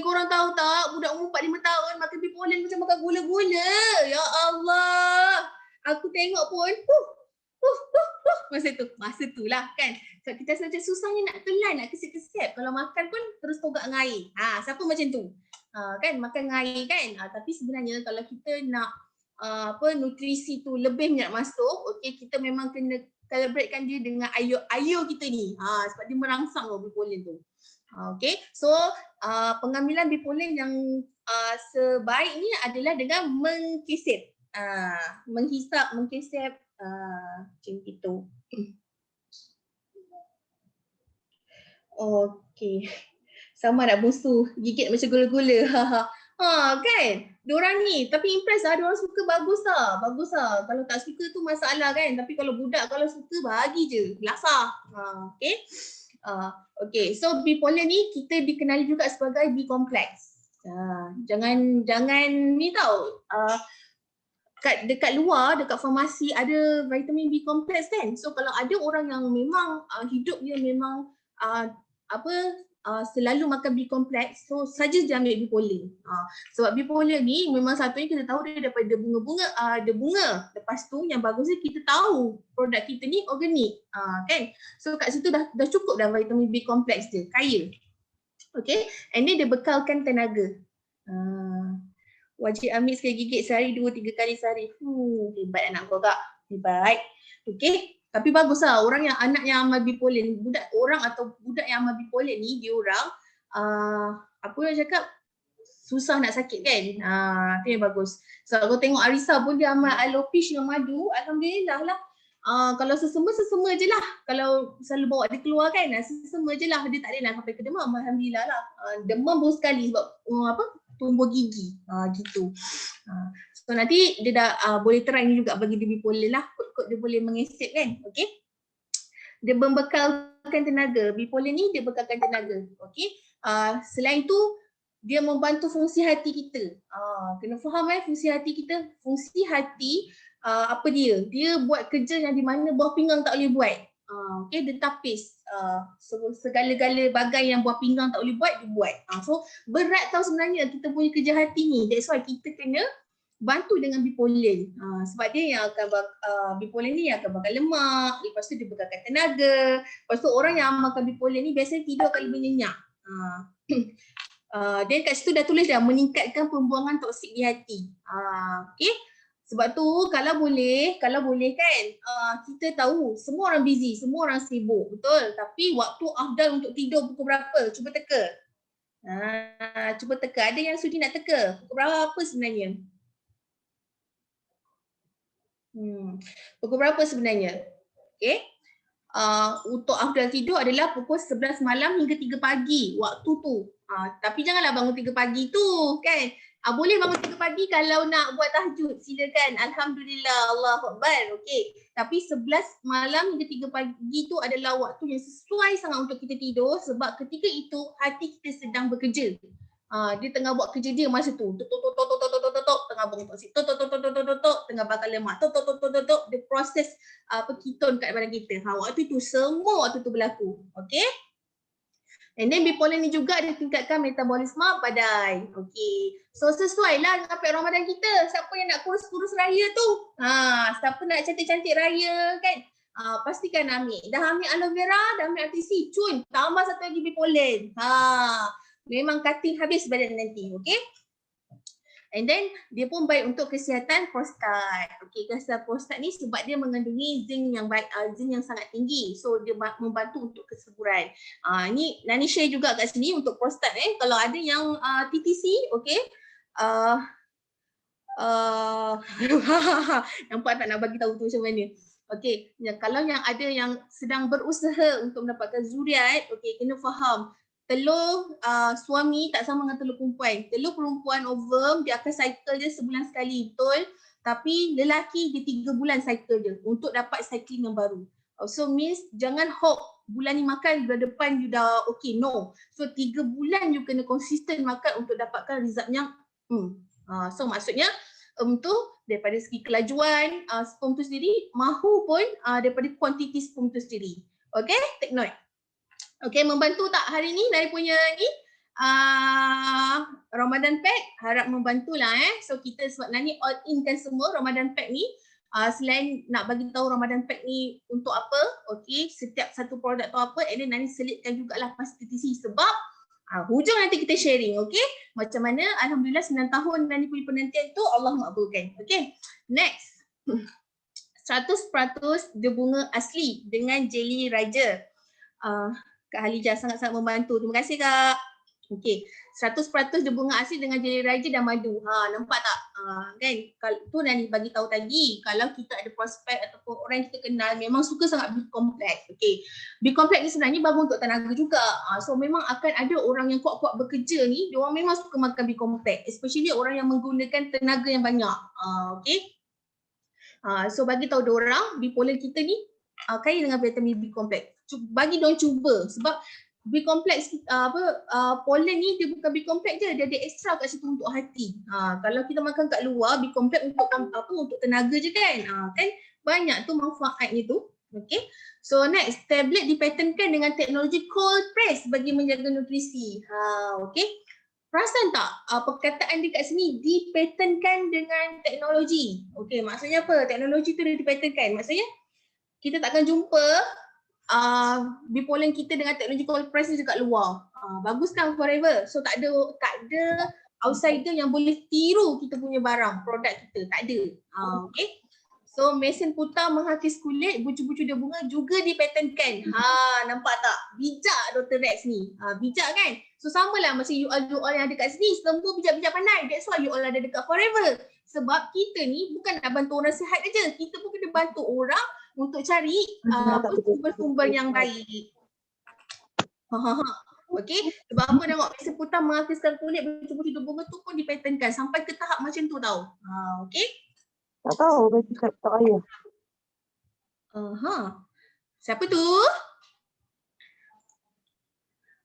Korang tahu tak, budak umur 4-5 tahun makan bee pollen macam makan gula-gula. Ya Allah. Aku tengok pun masa tu lah kan. So, kita rasa macam susahnya nak telan, nak kesep-kesep. Kalau makan pun terus togak dengan air. Siapa macam tu? Kan makan dengan air kan. Tapi sebenarnya kalau kita nak nutrisi tu lebih nak masuk, okey, kita memang kena calibratekan dia dengan air kita ni. Sebab dia merangsang bee pollen tu. Okey, so pengambilan bee pollen yang sebaik ni adalah dengan mengkisep. Menghisap, mengkisep macam itu. Okey. Sama nak busu, gigit macam gula-gula. Kan? Diorang ni, tapi impress lah, diorang suka, bagus lah. Kalau tak suka tu masalah kan. Tapi kalau budak kalau suka, bagi je. Lasah. Okay. Okay, so bee pollen ni kita dikenali juga sebagai bee complex. Jangan ni tau. Dekat luar, dekat farmasi ada vitamin B complex kan. So kalau ada orang yang memang hidup dia memang selalu makan bee complex, so saja dia ambil bee pollen. Sebab bee pollen ni memang satunya kita tahu dia daripada bunga-bunga, ada bunga. Lepas tu yang bagusnya kita tahu produk kita ni organik, kan. So kat situ dah cukup dah vitamin B complex dia, kaya. Okay, and then dia bekalkan tenaga. Wajib ambil sekali gigit sehari 2-3 kali sehari. Hebat anak kau kak, hebat. Okay, tapi baguslah orang yang anak yang amal bee pollen, budak yang amal bee pollen ni dia orang apa nak cakap, susah nak sakit kan. Tu yang bagus. So kau tengok Arisa pun dia amal aloe peach dengan madu, alhamdulillah lah. Kalau sesama je lah. Kalau selalu bawa dia keluar kan, sesama je lah. Dia tak ada nak sampai ke demam, alhamdulillah lah. Demam baru sekali sebab tumbuh gigi. Gitu. So nanti dia dah boleh try ni juga bagi dia bipolar lah. Kod-kod dia boleh mengesip kan. Okay. Dia membekalkan tenaga. Bipolar ni dia bekalkan tenaga. Okay. Selain tu dia membantu fungsi hati kita. Kena faham fungsi hati kita. Fungsi hati apa dia? Dia buat kerja yang di mana buah pinggang tak boleh buat. Okay, dia tapis. Segala-gala bagai yang buah pinggang tak boleh buat, dia buat. So berat tau sebenarnya kita punya kerja hati ni. That's why kita kena bantu dengan bipolar. Sebab dia yang akan bipolar ni yang akan bakar lemak, lepas tu dia bekalkan tenaga. Lepas tu orang yang makan bipolar ni biasanya tidur akan lebih nyenyak. Dia kat situ dah tulis dah meningkatkan pembuangan toksik di hati. Okay. Sebab tu kalau boleh kan kita tahu semua orang busy, semua orang sibuk, betul? Tapi waktu afdal untuk tidur pukul berapa? Cuba teka. Cuba teka. Ada yang sudi nak teka? Pukul berapa sebenarnya? Pukul berapa sebenarnya? Okay. Untuk afdal tidur adalah pukul 11 malam hingga 3 pagi waktu tu. Tapi janganlah bangun 3 pagi tu kan. Boleh bangun 3 pagi kalau nak buat tahajud, silakan. Alhamdulillah, Allahu Akbar. Okey. Tapi 11 malam hingga 3 pagi tu adalah waktu yang sesuai sangat untuk kita tidur sebab ketika itu hati kita sedang bekerja. Dia tengah buat kerja dia masa tu. Tengah bangun toksik. Tengah bakar lemak. Dia proses keton kat badan kita. Waktu itu semua waktu tu berlaku. Okey. And then bipolar ni juga dia tingkatkan metabolisme badan. Okey. So sesuai lah dengan pek Ramadan kita. Siapa yang nak kurus-kurus raya tu? Siapa nak cantik-cantik raya kan? Pastikan ambil. Dah ambil aloe vera, dah ambil RTC. Cun, tambah satu lagi bipolar. Memang cutting habis badan nanti. Okey. And then dia pun baik untuk kesihatan prostat. Okey, kesihatan prostat ni sebab dia mengandungi zinc yang baik, zinc yang sangat tinggi. So dia membantu untuk kesuburan. Ni Nani share juga kat sini untuk prostat kalau ada yang TTC, okey. Nampak tak nak bagi tahu tu macam mana? Okey, kalau yang ada yang sedang berusaha untuk mendapatkan zuriat, okey, kena faham telur suami tak sama dengan telur perempuan. Telur perempuan ovum dia akan cycle dia sebulan sekali, betul? Tapi lelaki dia 3 bulan cycle dia untuk dapat cycling yang baru. So means jangan hope bulan ni makan, bulan depan you dah okay, no. So 3 bulan you kena konsisten makan untuk dapatkan result yang so maksudnya tu daripada segi kelajuan sperm tu sendiri, mahu pun daripada kuantiti sperm tu sendiri. Okay, take note. Okay, membantu tak hari ni dari punya ni Ramadan Pack? Harap membantulah So kita sebab Nani all in kan semua Ramadan Pack ni. Selain nak bagi tahu Ramadan Pack ni untuk apa, okay, setiap satu produk tu apa, and then Nani selitkan jugalah pas TTC sebab hujung nanti kita sharing, okay? Macam mana Alhamdulillah 9 tahun Nani punya penantian tu Allah makbulkan. Okay, next. 100% dia bunga asli dengan jelly raja. Kak Halijah sangat-sangat membantu. Terima kasih Kak. Okey, 100% dia bunga asli dengan jelly raja dan madu. Nampak tak? Kan? Kalau tu Nani bagi tahu tadi, kalau kita ada prospek ataupun orang yang kita kenal memang suka sangat B-complex. Okey. B-complex ni sebenarnya bagus untuk tenaga juga. So memang akan ada orang yang kuat-kuat bekerja ni, dia orang memang suka makan B-complex, especially orang yang menggunakan tenaga yang banyak. Okey. So bagi tahu dia orang, bipolar kita ni kaya dengan vitamin B-complex. Bagi diorang cuba sebab B-complex pollen ni dia bukan B-complex je, dia ada ekstra kat situ untuk hati. Kalau kita makan kat luar B-complex untuk untuk tenaga je kan. Kan banyak tu manfaatnya tu. Okay. So next, tablet dipatentkan dengan teknologi cold press bagi menjaga nutrisi. Okay. Perasan tak perkataan dia kat sini dipatentkan dengan teknologi. Okay, maksudnya apa? Teknologi tu dia dipatentkan. Maksudnya kita takkan jumpa bipolar kita dengan teknologi cold press ni dekat luar. Bagus kan forever. So tak ada outsider yang boleh tiru kita punya barang, produk kita. Tak ada. Okay. So mesin putar menghakis kulit, bucu-bucu dia bunga juga dipatentkan. Nampak tak? Bijak Dr. Rex ni. Bijak kan? So samalah macam you all yang ada kat sini, semua bijak-bijak pandai. That's why you all ada dekat forever. Sebab kita ni bukan nak bantu orang sihat aja. Kita pun kena bantu orang untuk cari sumber-sumber yang baik. Okey, sebab apa tengok mesin putih menghasilkan kulit bercubu-cubu bunga tu pun dipatenkan sampai ke tahap macam tu tau. Okey. Tak tahu bagi kat tak ayah. Siapa tu?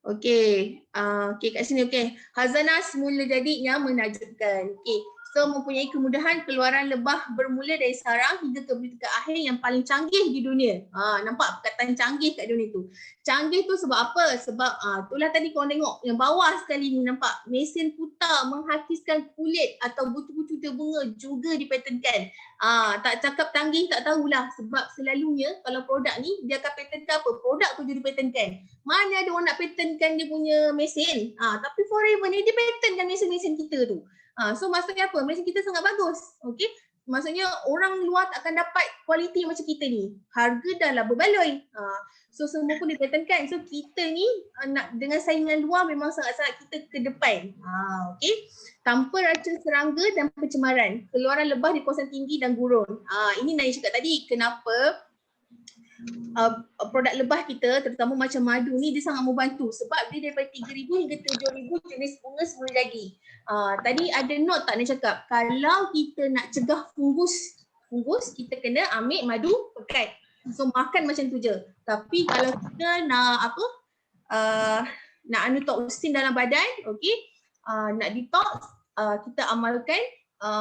Okey, okey kat sini okey. Hazanah semula jadinya menakjubkan. Okey. So mempunyai kemudahan keluaran lebah bermula dari sarang hingga ke berita akhir yang paling canggih di dunia. Nampak perkataan canggih kat dunia tu. Canggih tu sebab apa? Sebab itulah tadi korang tengok yang bawah sekali ni nampak mesin putar menghatiskan kulit atau butu-butu bunga juga dipatenkan. Tak cakap canggih tak tahulah sebab selalunya kalau produk ni dia akan patenkan apa? Produk tu jadi patenkan. Mana ada orang nak patenkan dia punya mesin. Tapi Forever ni dia patenkan mesin-mesin kita tu. So maksudnya apa? Mesin kita sangat bagus. Okey. Maksudnya orang luar tak akan dapat kualiti macam kita ni. Harga dah lah berbaloi. So semua pun dipatenkan. So kita ni nak dengan saingan luar memang sangat-sangat kita ke depan. Okey. Tanpa racun serangga dan pencemaran. Keluaran lebah di kawasan tinggi dan gurun. Ini Naya cakap tadi. Kenapa produk lebah kita terutama macam madu ni dia sangat membantu sebab dia daripada 3,000 hingga 7,000 jenis bunga semula jadi. Tadi ada note tak nak cakap kalau kita nak cegah fungus kita kena ambil madu pekat. So makan macam tu je. Tapi kalau kita nak nak anu toksin dalam badan, okey, nak detox, kita amalkan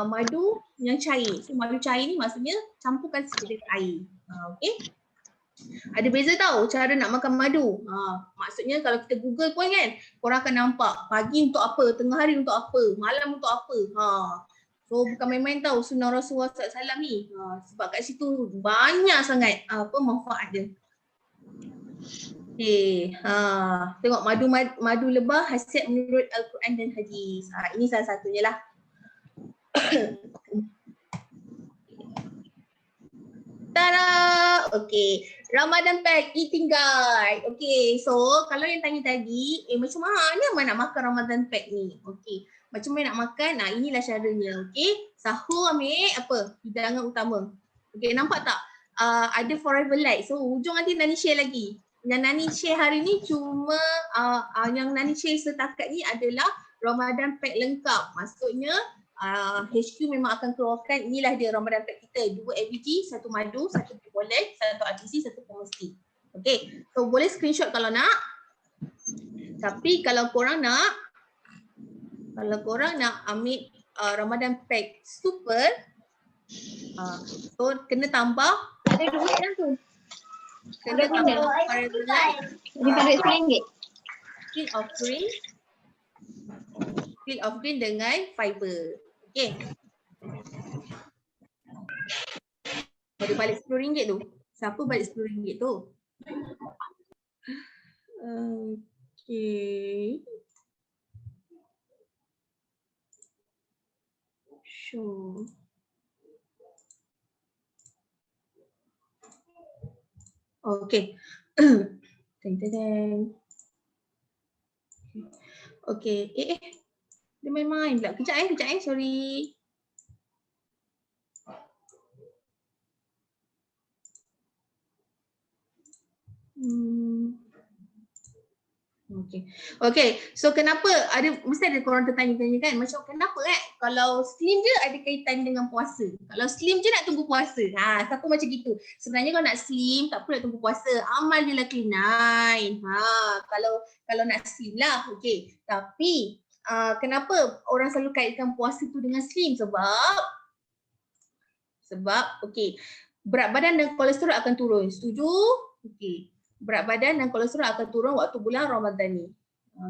madu yang cair. So madu cair ni maksudnya campurkan sikit dengan air. Okey. Ada beza tau cara nak makan madu. Maksudnya kalau kita Google pun kan, korang akan nampak pagi untuk apa, tengah hari untuk apa, malam untuk apa. So bukan main-main tau sunnah Rasulullah SAW ni. Sebab kat situ banyak sangat manfaat dia. Okay. Tengok madu lebah khasiat menurut Al-Quran dan hadis. Ini salah satunya lah. Tada! Okay. Ramadan Pack Eating Guide. Okay, so kalau yang tanya tadi, macam mana nak makan Ramadan Pack ni? Okay, macam mana nak makan? Inilah caranya. Okay, sahur ambil apa? Hidangan utama. Okay, nampak tak? Ada Forever Light. So, hujung nanti Nani share lagi. Yang Nani share hari ni cuma, yang Nani share setakat ni adalah Ramadan Pack lengkap. Maksudnya, HQ memang akan keluarkan inilah dia Ramadan Pack kita, 2 ABG, 1 madu, 1 boleh, 1 RTC, 1 pemesti. Okay, so boleh screenshot kalau nak. Tapi kalau korang nak ambil Ramadan Pack super, so kena tambah ada duit kan tu. Kena tambah Forever Light RM500. Peel of green dengan fiber. Okay. Baru balik RM10 tu. Siapa balik RM10 tu? Okay. Show. Okay. Teng. Okay. Dia main-main pula. Kejap, sorry. Okay. So kenapa mesti ada korang tertanya-tanya kan macam kenapa kalau slim je ada kaitan dengan puasa. Kalau slim je nak tunggu puasa. Siapa macam gitu. Sebenarnya kalau nak slim tak perlu nak tunggu puasa. Amal dia lah clean 9. Kalau nak slim lah. Okay. Tapi kenapa orang selalu kaitkan puasa tu dengan slim? Sebab okay, berat badan dan kolesterol akan turun. Setuju? Okay. Berat badan dan kolesterol akan turun waktu bulan Ramadan ni.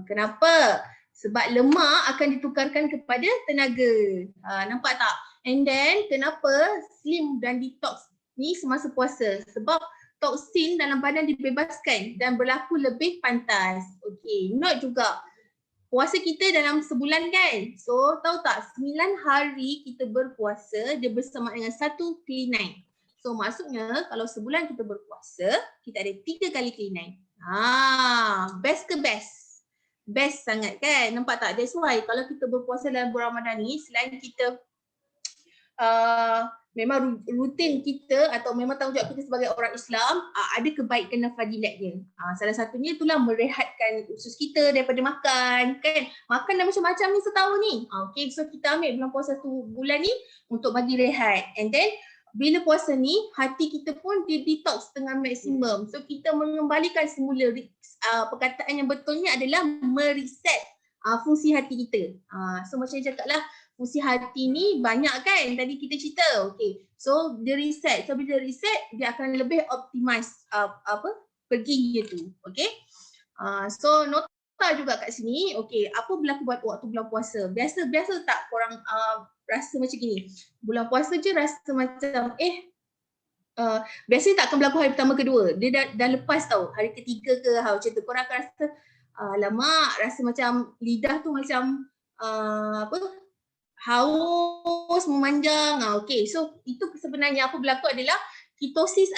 Kenapa? Sebab lemak akan ditukarkan kepada tenaga. Nampak tak? And then kenapa slim dan detox ni semasa puasa? Sebab toksin dalam badan dibebaskan dan berlaku lebih pantas. Okay, note juga. Puasa kita dalam sebulan kan? So tahu tak 9 hari kita berpuasa dia bersama dengan 1 clean night. So maksudnya kalau sebulan kita berpuasa, kita ada 3 kali clean night. Best ke best? Best sangat kan? Nampak tak? That's why kalau kita berpuasa dalam bulan Ramadan ni, selain kita memang rutin kita atau memang tanggungjawab kita sebagai orang Islam, ada kebaikan dan fadilat dia. Salah satunya itulah merehatkan usus kita daripada makan, kan. Makan dah macam-macam ni setahun ni. Okay, so kita ambil bulan puasa 1 bulan ni untuk bagi rehat. And then bila puasa ni, hati kita pun dia detox dengan maksimum. So kita mengembalikan semula, perkataan yang betulnya adalah mereset fungsi hati kita. So macam yang cakap lah, fungsi hati ni banyak kan, tadi kita cerita. Okay, so dia reset. So bila dia reset, dia akan lebih optimize pergi dia tu. Okay, so nota juga kat sini. Okay, apa berlaku buat waktu bulan puasa? Biasa tak korang rasa macam gini? Bulan puasa je rasa macam biasanya tak akan berlaku hari pertama kedua. Dia dah lepas tau, hari ketiga ke macam tu. Korang akan rasa lama, rasa macam lidah tu macam haus, memanjang. Okay, so itu sebenarnya apa berlaku adalah ketosis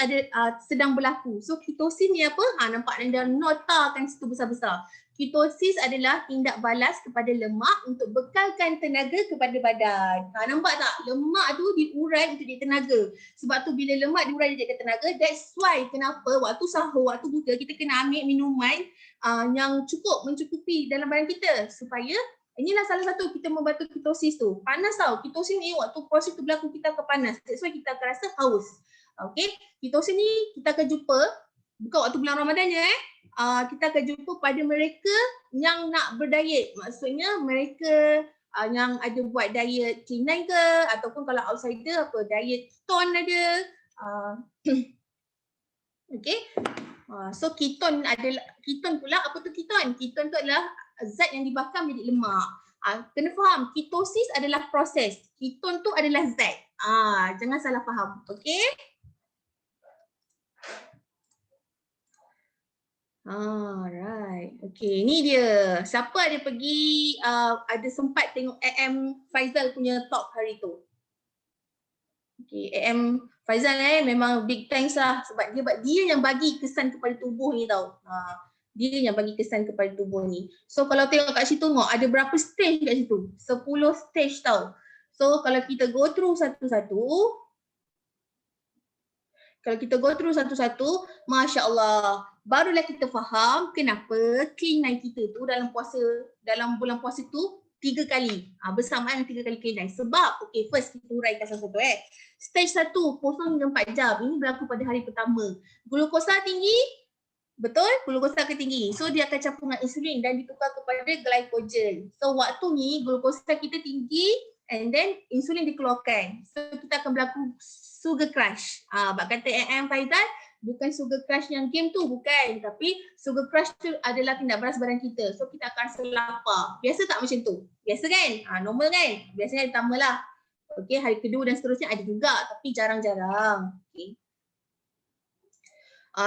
sedang berlaku. So ketosis ni apa? Nampak anda notakan situ besar-besar. Ketosis adalah tindak balas kepada lemak untuk bekalkan tenaga kepada badan. Nampak tak? Lemak tu diurai untuk jadi tenaga. Sebab tu bila lemak diurai jadi tenaga, that's why kenapa waktu sahur, waktu buka kita kena ambil minuman yang mencukupi dalam badan kita, supaya inilah salah satu kita membantu ketosis tu. Panas tau. Ketosis ni waktu proses tu berlaku kita akan panas. That's why kita akan rasa haus. Okay. Ketosis ni kita akan jumpa bukan waktu bulan Ramadan je kita akan jumpa pada mereka yang nak berdiet. Maksudnya mereka yang ada buat diet K9 ke, ataupun kalau outsider diet keton ada. Okay. So keton pula apa tu keton? Keton tu adalah zat yang dibakar menjadi lemak. Kena faham, ketosis adalah proses. Keton tu adalah zat. Jangan salah faham. Okay. Right. Okay, ni dia. Siapa ada pergi, ada sempat tengok AM Faizal punya talk hari tu? Okay, AM Faizal memang big thanks lah sebab dia yang bagi kesan kepada tubuh ni tau. Dia yang bagi kesan kepada tubuh ni. So kalau tengok kat situ ada berapa stage kat situ? 10 stage tau. So kalau kita go through satu-satu, Masya Allah, barulah kita faham kenapa K9 kita tu dalam bulan puasa tu 3 kali. Bersamaan 3 kali K9. Sebab, okay, first kita uraikan satu-satu. Stage 1, kosong hingga 4 jam. Ini berlaku pada hari pertama. Glukosa tinggi, betul? Glukosa tinggi. So dia akan campur dengan insulin dan ditukar kepada glycogen. So waktu ni glukosa kita tinggi and then insulin dikeluarkan. So kita akan berlaku sugar crash. Bak kata AM Faizal, bukan sugar crash yang game tu, bukan. Tapi sugar crash tu adalah tindak balas badan kita. So kita akan rasa lapar. Biasa tak macam tu? Biasa kan? Normal kan? Biasanya ada tambah lah. Okay, hari kedua dan seterusnya ada juga. Tapi jarang-jarang. Okay.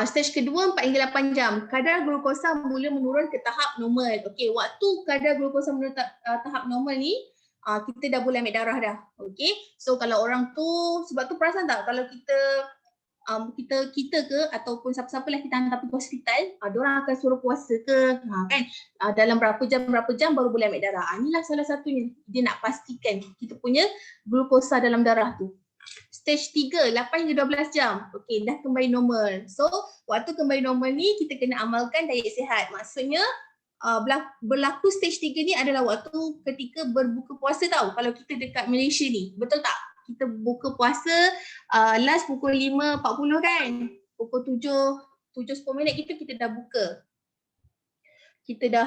Stage kedua 4 hingga 8 jam. Kadar glukosa mula menurun ke tahap normal. Okay, waktu kadar glukosa menurun tahap normal ni, kita dah boleh ambil darah dah. Okay, so kalau orang tu, sebab tu perasan tak kalau kita ke ataupun siapa-siapa lah kita hantar pergi hospital, diorang akan suruh puasa ke, kan, dalam berapa jam baru boleh ambil darah. Inilah salah satunya, dia nak pastikan kita punya glukosa dalam darah tu. Stage 3, 8 hingga 12 jam. Okay, dah kembali normal. So, waktu kembali normal ni kita kena amalkan diet sihat. Maksudnya berlaku stage 3 ni adalah waktu ketika berbuka puasa tau. Kalau kita dekat Malaysia ni, betul tak? Kita buka puasa last pukul 5.40 kan? Pukul 7.10 kita dah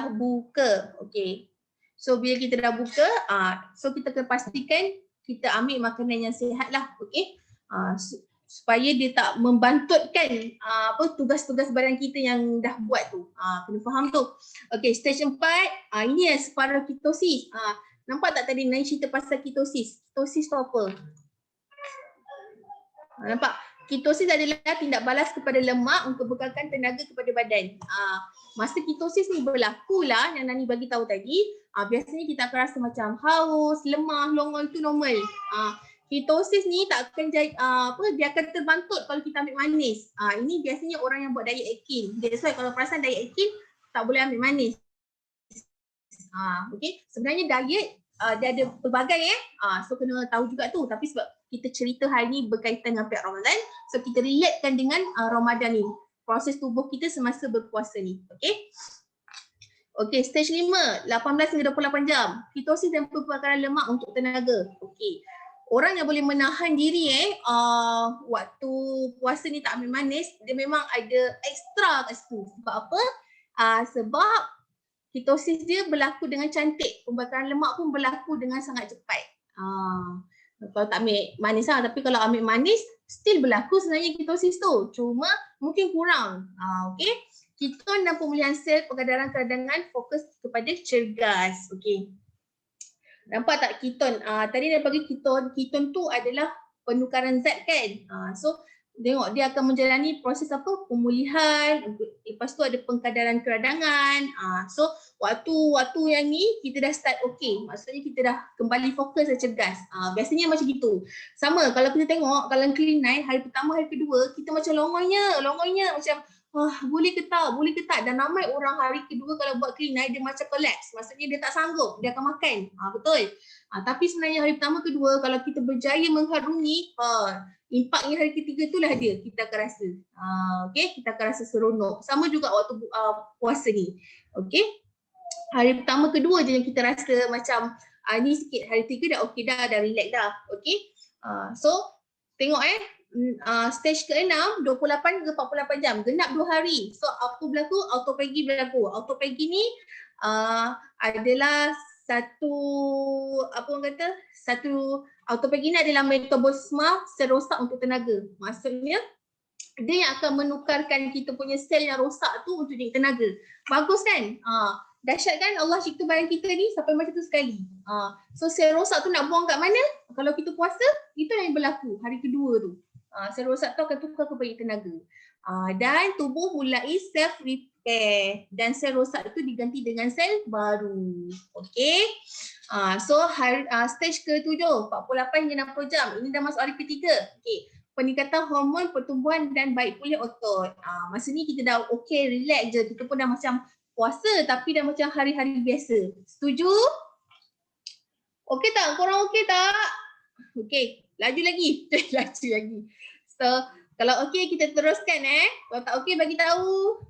buka. Okay. So bila kita dah buka, so kita kena pastikan kita ambil makanan yang sihat lah. Okay. Supaya dia tak membantutkan tugas-tugas badan kita yang dah buat tu. Kena faham tu. Okay, stage 4, ini yang separuh ketosis. Nampak tak tadi Nai cerita pasal ketosis? Ketosis tu apa? Nampak? Ketosis adalah tindak balas kepada lemak untuk bekalkan tenaga kepada badan. Masa ketosis ni berlaku lah yang Nani bagi tahu tadi, biasanya kita akan rasa macam haus, lemah, longol, tu normal. Ketosis ni tak akan jadi dia akan terbantut kalau kita ambil manis. Ini biasanya orang yang buat diet Atkins. That's why kalau perasan diet Atkins tak boleh ambil manis. Okay, sebenarnya diet dia ada pelbagai So kena tahu juga tu, tapi sebab kita cerita hari ni berkaitan dengan pihak Ramadan. So kita relatekan dengan Ramadan ni, proses tubuh kita semasa berpuasa ni. Okay. Okay, stage 5, 18 hingga 28 jam. Ketosis dan pembakaran lemak untuk tenaga. Okay. Orang yang boleh menahan diri waktu puasa ni tak ambil manis, dia memang ada ekstra kat situ. Sebab apa? Sebab ketosis dia berlaku dengan cantik. Pembakaran lemak pun berlaku dengan sangat cepat. Kalau tak ambil manis lah, tapi kalau ambil manis, still berlaku sebenarnya ketosis tu. Cuma mungkin kurang. Okay. Keton dan pemulihan sel pengedaran keradangan fokus kepada cergas. Okey. Nampak tak keton? Tadi dia bagi keton. Keton tu adalah penukaran zat kan. So tengok dia akan menjalani proses apa? Pemulihan. Lepas tu ada pengkadaran keradangan. So waktu yang ni kita dah start okey. Maksudnya kita dah kembali fokus dan cergas. Biasanya macam gitu. Sama kalau kita tengok kalau clean night hari pertama hari kedua kita macam longornya macam boleh ke tak, dan ramai orang hari kedua kalau buat clean night dia macam collapse, maksudnya dia tak sanggup, dia akan makan. Betul. Tapi sebenarnya hari pertama kedua kalau kita berjaya mengharungi, impaknya hari ketiga itulah dia kita akan rasa. Okay, kita akan rasa seronok. Sama juga waktu puasa ni. Okay, hari pertama kedua je yang kita rasa macam ni sikit, hari tiga dah okey dah relax dah. Okay, so tengok stage ke-6 28 hingga 48 jam, genap 2 hari. So apa berlaku? Autophagy berlaku. Autophagy ni adalah satu autophagy ni adalah metabolisme sel rosak untuk tenaga. Maksudnya dia yang akan menukarkan kita punya sel yang rosak tu untuk jadi tenaga. Bagus kan? Dahsyat kan Allah cipta badan kita ni sampai macam tu sekali. So sel rosak tu nak buang kat mana? Kalau kita puasa, itu yang berlaku hari kedua tu. Sel rosak tu akan tukar kepada tenaga. Dan tubuh mulai self repair dan sel rosak itu diganti dengan sel baru. Okey. So stage ke-7 48 hingga 60 jam. Ini dah masuk hari ketiga. Okey. Peningkatan hormon pertumbuhan dan baik pulih otot. Masa ni kita dah okey, relax je. Kita pun dah macam puasa tapi dah macam hari-hari biasa. Setuju? Okey tak? Korang okey tak? Okey, laju lagi. Laju lagi. So, kalau okey kita teruskan Kalau tak okey bagi tahu.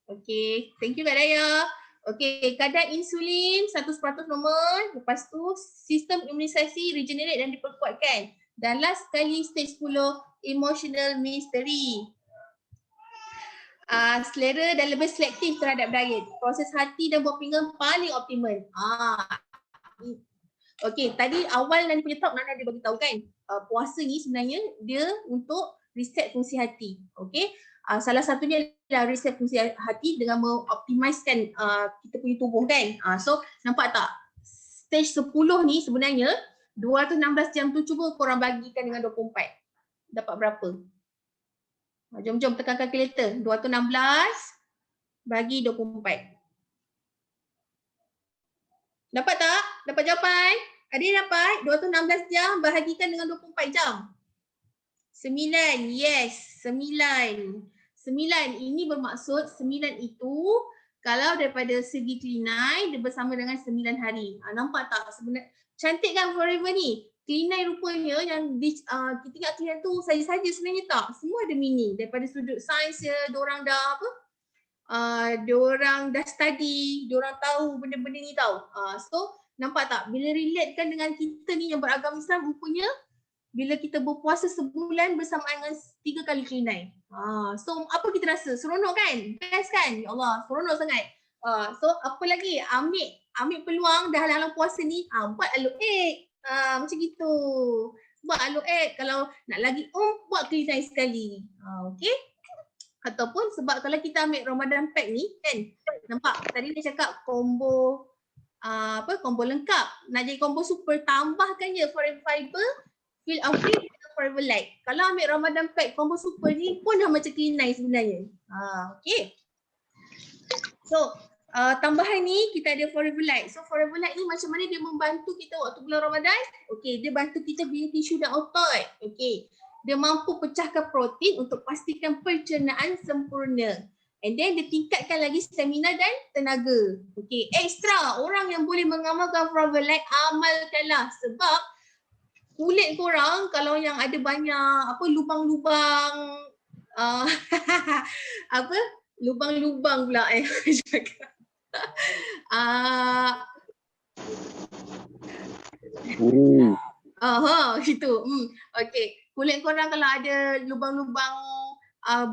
Okey, thank you Kak Daya. Okey, kadar insulin 100% normal. Lepas tu sistem imunisasi regenerate dan diperkuatkan. Dan last sekali stage 10 emotional mystery. Selera dan lebih selektif terhadap diet. Proses hati dan buah pinggang paling optimal. Okey, tadi awal Nani punya talk Nani ada bagi tahu kan. Puasa ni sebenarnya dia untuk reset fungsi hati. Okey. Salah satunya adalah reset fungsi hati dengan mengoptimiskan kita punya tubuh kan. So nampak tak? Stage 10 ni sebenarnya 216 jam tu cuba korang bagikan dengan 24. Dapat berapa? Jom tekan kalkulator. 216 bagi 24. Dapat tak? Dapat jawapan? Ada yang dapat? 216 jam bahagikan dengan 24 jam. 9. Yes, 9. 9 ini bermaksud 9 itu kalau daripada segi klinai dia bersama dengan 9 hari. Nampak tak? Sebenarnya cantik kan forever ni? Klinai rupanya yang kita ingat klinai tu saja-saja, sebenarnya tak. Semua ada meaning. Daripada sudut sains ya, diorang dah diorang dah study, diorang tahu benda-benda ni tahu. So nampak tak? Bila relatekan dengan kita ni yang beragama Islam, rupanya bila kita berpuasa sebulan bersamaan dengan 3 kali klinai. So apa kita rasa? Seronok kan? Best kan? Ya Allah, seronok sangat. So apa lagi? Ambil peluang dalam puasa ni, buat aluk egg. Macam gitu. Buat aluk egg. Kalau nak lagi buat klinai sekali. Okay? Ataupun sebab kalau kita ambil Ramadan pack ni kan, nampak tadi dia cakap combo combo lengkap. Nak jadi combo super, tambahkan je Forever Fiber, Feel Free dengan Forever Light. Kalau ambil Ramadan pack combo super ni pun dah macam klinai sebenarnya. Okay. So tambahan ni kita ada Forever Light. So Forever Light ni macam mana dia membantu kita waktu bulan Ramadan? Okay, dia bantu kita bina tisu dan otot. Okay. Dia mampu pecahkan protein untuk pastikan pencernaan sempurna. And then dia tingkatkan lagi stamina dan tenaga. Okay, extra orang yang boleh mengamalkan Forever Light, amalkanlah. Sebab kulit korang kalau yang ada banyak apa lubang-lubang apa lubang-lubang pula cakap. Itu. Okey. Kulit korang kalau ada lubang-lubang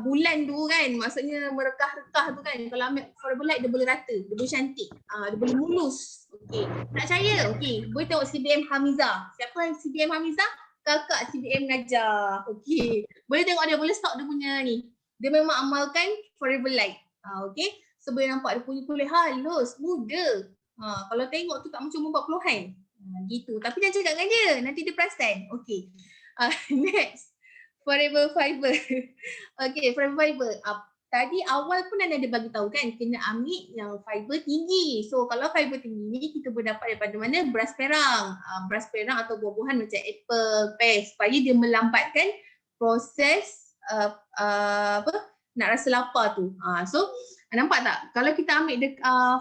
bulan tu kan, maksudnya merekah-rekah tu kan, kalau ambil forever light dia boleh rata, dia boleh cantik, dia boleh mulus. Okey. Tak percaya? Okey, boleh tengok CBM Hamizah. Siapa yang CBM Hamizah? Kakak CBM Najah. Okey. Boleh tengok dia, boleh stalk dia punya ni. Dia memang amalkan forever light. Okey. So boleh nampak dia punya kulit halus, muda. Kalau tengok tu tak macam umur 40-an. Gitu. Tapi jangan cakap dengan dia, nanti dia perasan. Okey. Next. Forever Fiber. Okey, Forever Fiber. Tadi awal pun ada bagi tahu kan, kena ambil yang fiber tinggi. So kalau fiber tinggi ni kita boleh dapat daripada mana? Beras perang. Beras perang atau buah-buahan macam apple, pear, supaya dia melambatkan proses nak rasa lapar tu. So nampak tak? Kalau kita ambil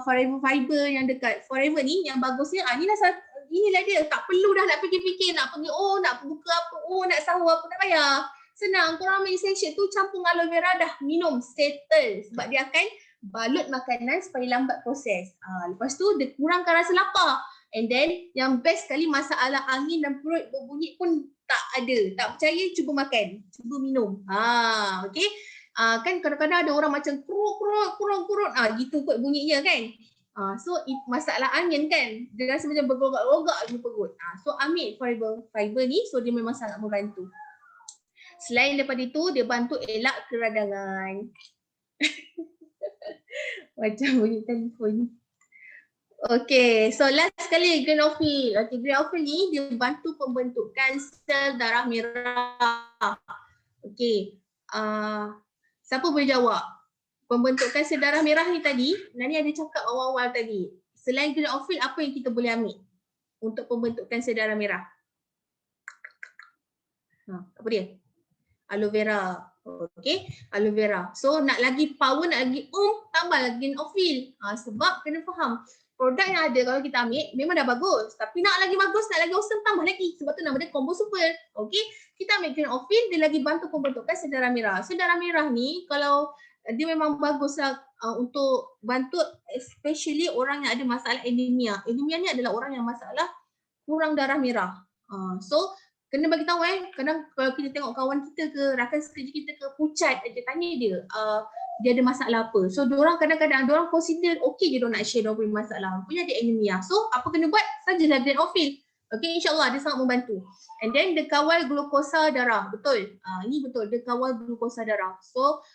Forever Fiber yang dekat Forever ni, yang bagusnya inilah dia. Tak perlu dah nak fikir-fikir nak pergi nak buka apa, nak sahur apa, tak payah. Senang, korang ambil essential tu campur aloe vera dah minum, settle. Sebab dia akan balut makanan supaya lambat proses. Lepas tu dia kurangkan rasa lapar. And then yang best sekali masalah angin dan perut berbunyi pun tak ada. Tak percaya, cuba makan, cuba minum. Okay. Kan kadang-kadang ada orang macam kurut, gitu kot bunyinya kan. So masalah angin kan, dia rasa macam bergogak-gogak di perut. So ambil Forever Fiber ni, so dia memang sangat membantu. Selain daripada itu, dia bantu elak keradangan. Macam bunyi telefon. Okay, so last sekali Greenophyll. Okay, Greenophyll ni dia bantu pembentukan sel darah merah. Okay, siapa boleh jawab? Pembentukan sel darah merah ni tadi, Nani ada cakap awal-awal tadi. Selain Greenophyll, apa yang kita boleh ambil untuk pembentukan sel darah merah? Apa dia? Aloe vera. Okay, aloe vera. So nak lagi power, nak lagi tambah lagi Greenophyll. Sebab kena faham, produk yang ada kalau kita ambil memang dah bagus. Tapi nak lagi bagus, nak lagi awesome, tambah lagi. Sebab tu nama dia combo super. Okay, kita ambil Greenophyll, dia lagi bantu pembentukan sel darah merah. Sel darah merah ni kalau dia memang bagus untuk bantu especially orang yang ada masalah anemia. Anemia ni adalah orang yang masalah kurang darah merah. So kena bagi tahu kadang kalau kita tengok kawan kita ke rakan sekerja kita ke pucat aja, tanya dia dia ada masalah apa. So diorang kadang-kadang diorang consider okey je diorang nak share diorang punya masalah. Punya ada anemia. So apa kena buat? Sajalah Greenophyll. Okay, insyaAllah dia sangat membantu. And then dia kawal glukosa darah. Betul. Ini betul. Dia kawal glukosa darah. So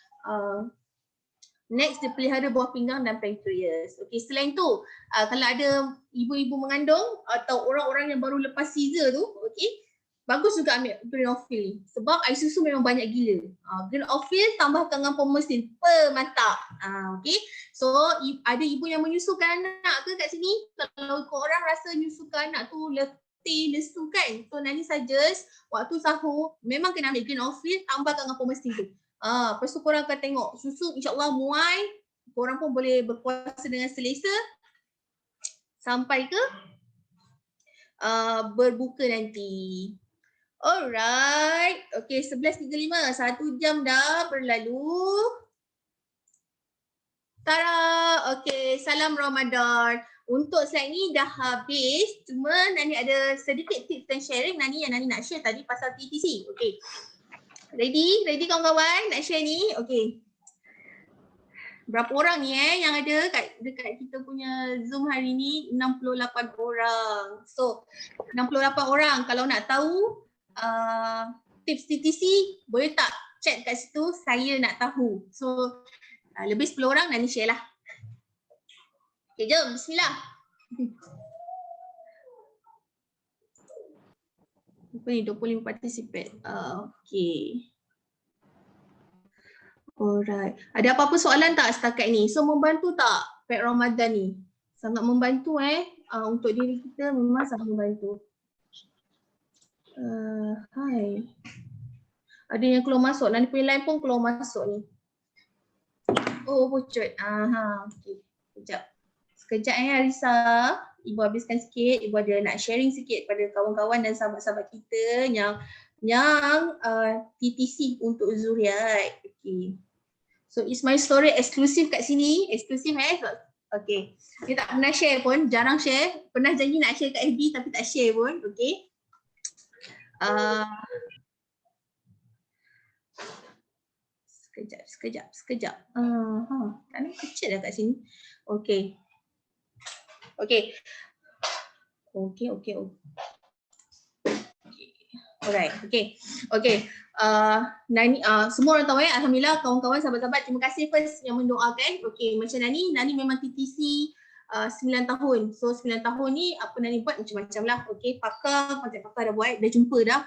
next dia pelihara buah pinggang dan pankreas. Okay, selain tu kalau ada ibu-ibu mengandung atau orang-orang yang baru lepas caesar tu, okay, bagus juga ambil Greenophyll sebab air susu memang banyak gila. Greenophyll tambahkan dengan pomasin, mantap. Okay, so ada ibu yang menyusukan anak ke kat sini? Kalau korang rasa nyusukan anak tu letih, lesu kan? So Nani suggest waktu sahur memang kena ambil Greenophyll, tambahkan dengan pomasin tu. Lepas tu korang akan tengok susu insyaAllah muai, korang pun boleh berpuasa dengan selesa sampai ke berbuka nanti. Alright, okay, 11.35, 1 jam dah berlalu. Tara, okay, salam Ramadan. Untuk slide ni dah habis, cuma Nani ada sedikit tips dan sharing yang Nani nak share tadi pasal TTC. Okay, ready kawan-kawan nak share ni? Okay. Berapa orang ni yang ada dekat kita punya Zoom hari ni? 68 orang. So, 68 orang. Kalau nak tahu tips TTC, boleh tak chat kat situ, saya nak tahu. So, lebih 10 orang Nani share lah. Okay, jom. Bismillah. Apa ni? 25 participant. Okay. Alright. Ada apa-apa soalan tak setakat ni? So membantu tak Pet Ramadan ni? Sangat membantu untuk diri kita, memang sangat membantu. Hai. Ada yang keluar masuk. Nanti punya line pun keluar masuk ni. Oh, pucut. Okay. Sekejap. sekejap Arisa. Ibu habiskan sikit, ibu ada nak sharing sikit pada kawan-kawan dan sahabat-sahabat kita yang TTC untuk Zuriat. Okay. So it's my story eksklusif kat sini, eksklusif Okay. Dia tak pernah share pun, jarang share. Pernah janji nak share kat FB tapi tak share pun. Okay. Sekejap. Tak nak kecil dah kat sini. Okay. Alright. Nani, semua orang tahu alhamdulillah kawan-kawan sahabat-sahabat, terima kasih first yang mendoakan. Okay, macam Nani memang TTC 9 tahun. So 9 tahun ni apa Nani buat macam-macam lah. Okay, kontak pakar dah buat, dah jumpa dah.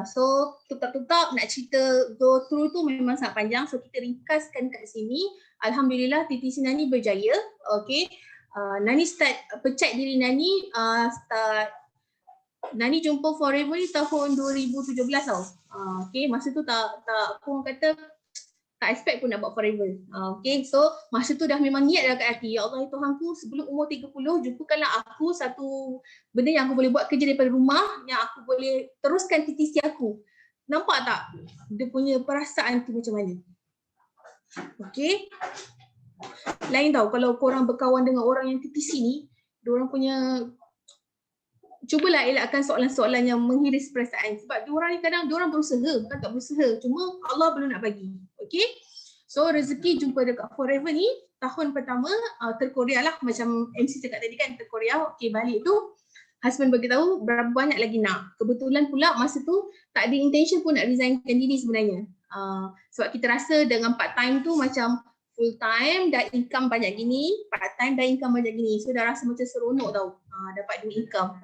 So tutup nak cerita go through tu memang sangat panjang. So kita ringkaskan kat sini. Alhamdulillah TTC Nani berjaya. Okay, Nani start pecat diri Nani Nani jumpa Forever ni tahun 2017 tau. Okay, masa tu tak aku kata tak expect pun nak buat Forever. Okay, so masa tu dah memang niat dah kat hati. Ya Allah Tuhanku, sebelum umur 30 jumpukanlah aku satu benda yang aku boleh buat kerja daripada rumah, yang aku boleh teruskan TTC aku. Nampak tak dia punya perasaan tu macam mana? Okay. Lain tau kalau korang berkawan dengan orang yang TTC ni, diorang punya cubalah elakkan soalan-soalan yang menghiris perasaan sebab diorang ni kadang diorang berusaha, bukan tak berusaha, cuma Allah belum nak bagi. Okay, so rezeki jumpa dekat Forever ni tahun pertama terkorea lah, macam MC cakap tadi kan, terkorea. Okay, balik tu husband bagi tahu berapa banyak lagi nak. Kebetulan pula masa tu tak ada intention pun nak resignkan diri sebenarnya. Sebab kita rasa dengan part time tu macam full time dah income banyak gini, part time dah income banyak gini, so dah rasa macam seronok tau dapat duit income.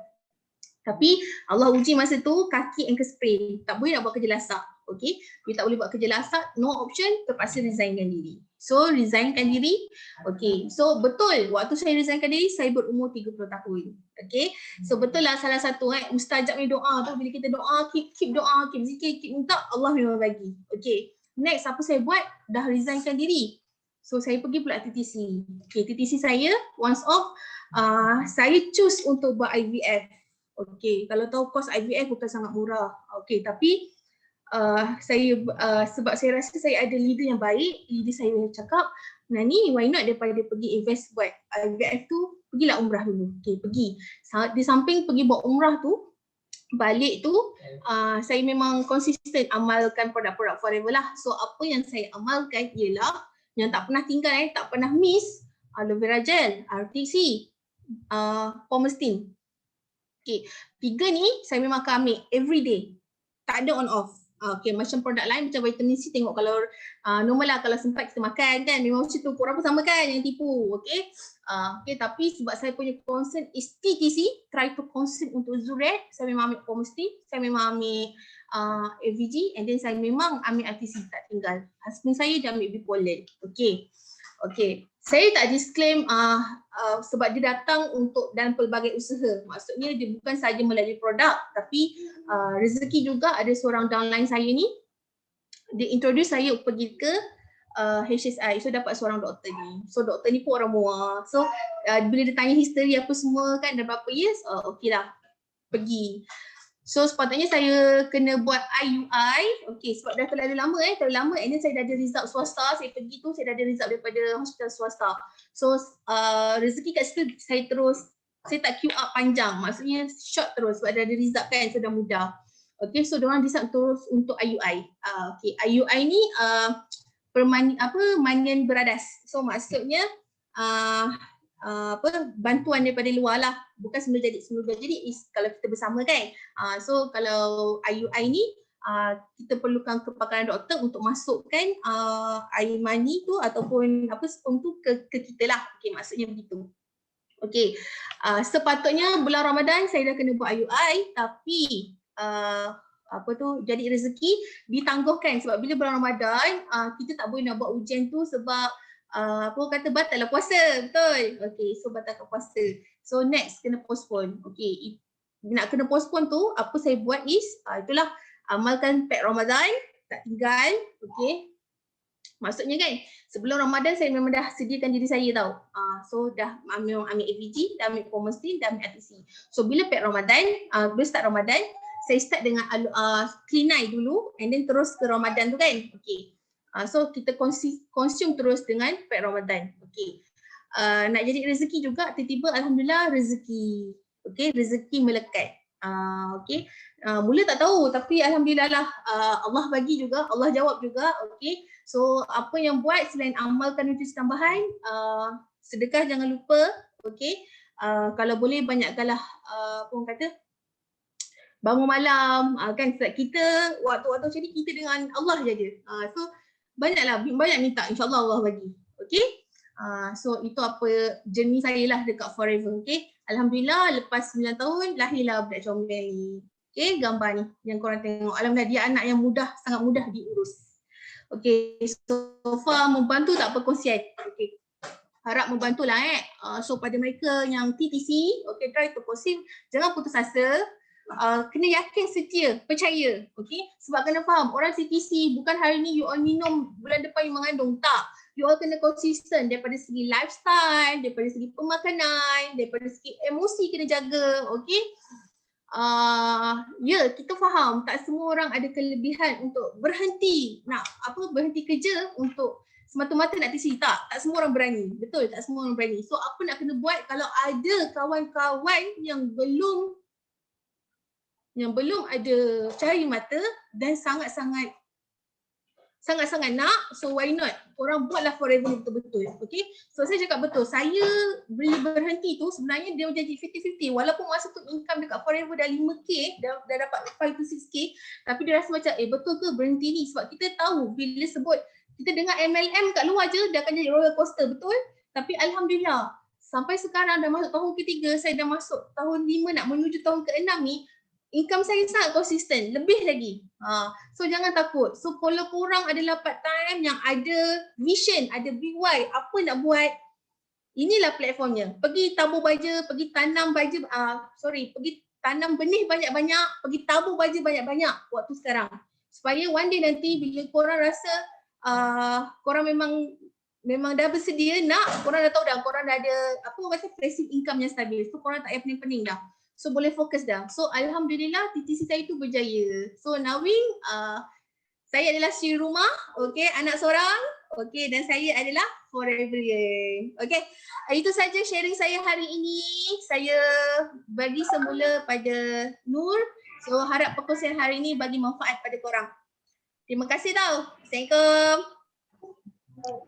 Tapi Allah uji masa tu kaki ankle sprain, tak boleh nak buat kerja lasak. Okay, dia tak boleh buat kerja lasak, no option, terpaksa resignkan diri. So resignkan diri. Okay, so betul waktu saya resignkan diri saya berumur 30 tahun. Okay, so betul lah salah satu mustajab ni doa tu, bila kita doa, keep doa, keep zikir, keep minta, Allah memang bagi. Okay, next apa saya buat? Dah resignkan diri. So saya pergi pula TTC. Okay, TTC saya once off, saya choose untuk buat IVF. Okay, kalau tahu kos IVF bukan sangat murah. Okay, tapi saya sebab saya rasa saya ada leader yang baik, leader saya cakap, Nani, why not daripada pergi invest buat IVF tu, pergilah umrah dulu. Okay, pergi. Di samping pergi buat umrah tu, balik tu saya memang konsisten amalkan produk-produk Forever lah. So apa yang saya amalkan ialah yang tak pernah tinggal, tak pernah miss, aloe vera gel, RTC, Pomestine. Okay, 3 ni saya memang akan ambil every day. Tak ada on off. Okay, macam produk lain macam vitamin C, tengok kalau normal lah kalau sempat kita makan kan, memang macam tu, korang pun sama kan yang tipu. Okay, okay, tapi sebab saya punya concern is TTC, try to concern untuk Zuriat, saya memang ambil Pomestine, saya memang ambil AVG, and then saya memang ambil RTC, tak tinggal. Husband saya dia ambil bipolar. Okay, okay. Saya tak disclaim sebab dia datang untuk dalam pelbagai usaha. Maksudnya dia bukan sahaja melalui produk, tapi rezeki juga. Ada seorang downline saya ni, dia introduce saya pergi ke HSI. So dapat seorang doktor ni. So doktor ni pun orang Muar. So bila dia tanya history apa semua kan, dah berapa years, okey lah, pergi. So sepatutnya saya kena buat IUI, okay, sebab dah terlalu lama and then saya dah ada result swasta, saya pergi tu saya dah ada result daripada hospital swasta. So rezeki kat situ saya tak queue up panjang, maksudnya short terus sebab dah ada result kan, so dah mudah. Okay, so diorang decide terus untuk IUI. Okay, IUI ni manian beradas. So maksudnya bantuan daripada luar lah, bukan semula jadi kalau kita bersama kan. So kalau IUI ni kita perlukan kepakaran doktor untuk masukkan air mani tu ataupun sperm tu ke kita lah. Okay, maksudnya begitu. Okay, sepatutnya bulan Ramadan saya dah kena buat IUI, tapi jadi rezeki ditangguhkan sebab bila bulan Ramadan kita tak boleh nak buat ujian tu sebab batal lah puasa, betul? Okay, so batalkan puasa. So next kena postpone. Okay, nak kena postpone tu, apa saya buat is itulah, amalkan pack Ramadan, tak tinggal. Okay, Maksudnya kan sebelum Ramadan saya memang dah sediakan diri saya tau. So dah memang ambil AVG, dah ambil Commerce, dah ambil RTC. So bila pek Ramadan, bila start Ramadan, saya start dengan Klinai dulu and then terus ke Ramadan tu kan. Okay. So kita consume terus dengan pek Ramadan. Okay. Nak jadi rezeki juga, tiba-tiba alhamdulillah rezeki. Okay, rezeki melekat. Okay. Mula tak tahu tapi alhamdulillah lah Allah bagi juga, Allah jawab juga. Okay. So apa yang buat selain amalkan nutrisi tambahan, sedekah jangan lupa. Okay. Kalau boleh banyakkanlah apa orang kata, bangun malam kan, sebab kita waktu-waktu macam ni kita dengan Allah je. So banyak minta, insyaAllah Allah bagi. Okay. So itu apa journey saya lah dekat Forever. Okay. Alhamdulillah lepas 9 tahun lahirlah budak comel ni. Okay, gambar ni yang korang tengok. Alhamdulillah dia anak yang mudah, sangat mudah diurus. Okay, so far membantu tak perkongsian. Okay, harap membantulah So pada mereka yang TTC, okay, try to kongsi, jangan putus asa. Kena yakin, setia, percaya. Okay, sebab kena faham orang TTC bukan hari ni you all minum, bulan depan you mengandung. Tak. You all kena konsisten daripada segi lifestyle, daripada segi pemakanan, daripada segi emosi kena jaga. Okay. Kita faham tak semua orang ada kelebihan untuk berhenti berhenti kerja untuk semata-mata nak TC. Tak semua orang berani. Betul, tak semua orang berani. So apa nak kena buat kalau ada kawan-kawan yang belum ada cahaya mata dan sangat-sangat nak, so why not? Korang buatlah Forever ni betul-betul. Okay, so saya cakap betul, saya bila berhenti tu sebenarnya dia jadi 50-50. Walaupun masa tu income dekat Forever dah 5k, dah dapat 5 to 6k, tapi dia rasa macam betul ke berhenti ni? Sebab kita tahu bila sebut, kita dengar MLM kat luar je dia akan jadi roller coaster, betul? Tapi alhamdulillah sampai sekarang dah masuk tahun ketiga, saya dah masuk tahun 5 nak menuju tahun ke-6 ni, income saya sangat konsisten, lebih lagi. So jangan takut. So kalau korang adalah part time yang ada vision, ada BY, apa nak buat, inilah platformnya. Pergi tabur baja, pergi tanam baja, pergi tanam benih banyak-banyak, pergi tabur baja banyak-banyak waktu sekarang. Supaya one day nanti bila korang rasa korang memang dah bersedia nak, korang dah tahu dah, korang dah ada passive income yang stabil. So korang tak payah pening-pening dah. So boleh fokus dah. So alhamdulillah TTC saya tu berjaya. So Nawing, saya adalah isteri rumah, okay, anak seorang, okay, dan saya adalah Forever. Okay, itu saja sharing saya hari ini. Saya bagi semula pada Nur. So harap perkongsian hari ini bagi manfaat pada korang. Terima kasih tau. Assalamualaikum.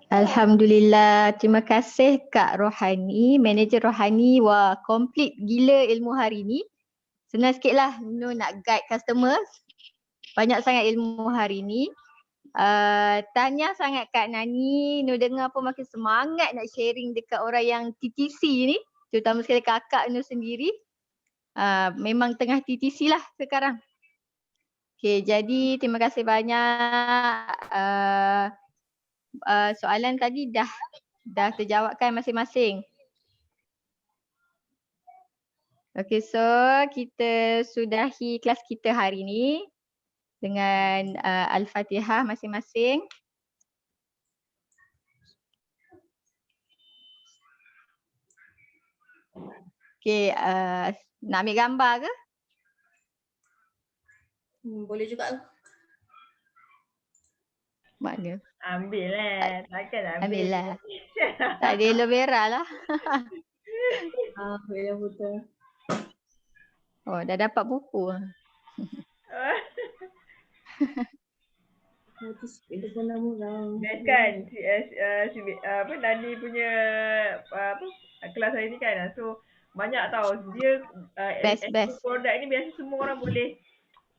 Alhamdulillah, terima kasih Kak Rohani, Manager Rohani. Wah, komplit gila ilmu hari ni. Senang sikit lah Nur nak guide customer. Banyak sangat ilmu hari ni. Tanya sangat Kak Nani, Nur dengar pun makin semangat nak sharing dekat orang yang TTC ni. Terutama sekali kakak Nur sendiri. Memang tengah TTC lah sekarang. Okay, jadi terima kasih banyak. Soalan tadi dah terjawabkan masing-masing. Okay, so kita sudahi kelas kita hari ni dengan Al-Fatihah masing-masing. Okay, nak ambil gambar ke? Boleh juga. Mana? Ambil lah. Takkan Ambil lah. Tak ada aloe vera lah. Boleh betul. Oh, dah dapat buku. Itu pun nama orang. Best kan Nani punya kelas hari ni kan. So banyak tau dia Best. produk ni biasa semua orang boleh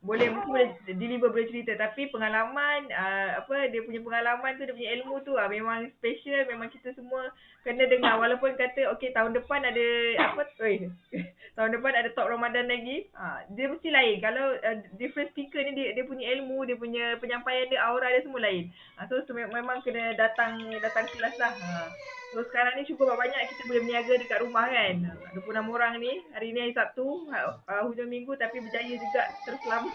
mesti boleh deliver, boleh cerita, tapi pengalaman dia punya pengalaman tu, dia punya ilmu tu memang special. Memang kita semua kena dengar, walaupun kata okey tahun depan ada tahun depan ada top Ramadan lagi, dia mesti lain. Kalau different speaker ni dia punya ilmu, dia punya penyampaian dia, aura dia semua lain. So memang kena datang kelas lah. So sekarang ni syukur banyak kita boleh berniaga dekat rumah kan. 26 orang ni, hari ni hari Sabtu, hujung minggu, tapi berjaya juga terselamat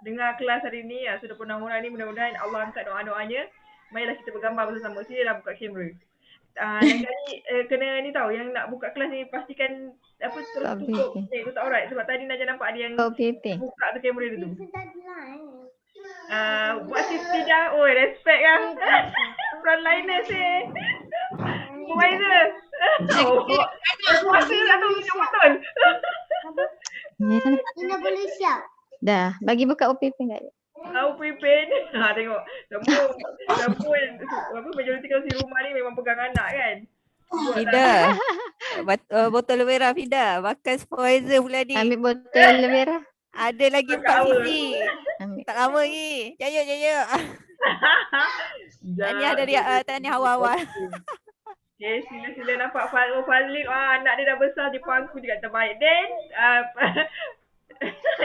dengar kelas hari ni. So 26 orang ni mudah-mudahan Allah angkat doa-doanya marilah kita bergambar bersama. Silalah buka kamera. Lain kali kena ni tahu yang nak buka kelas ni pastikan apa terus Kau tutup Pipin. ni tutup aurat sebab tadi Najah nampak ada yang Kau Pipin. buka tu kamera dia tu. Buat safety dah. Oh, respect lah. Frontliner sih. Supervisor. Puasa lah tu yang betul. Ya, sana. Ina boleh siap. Dah, bagi buka OPP kat dia. Tahu Pipin. Tengok. Semua apa majoriti kalau si rumah ni memang pegang anak kan. Fida. Botol merah Fida. Makan supervisor pula ni. Ambil botol merah. Ada lagi 4 Power. sisi. Ambil. Tak lama lagi. Jaya. Tahniah dari tahniah awal-awal. Okay, sila nampak Fazlin. Anak dia dah besar di pangku juga terbaik. Then,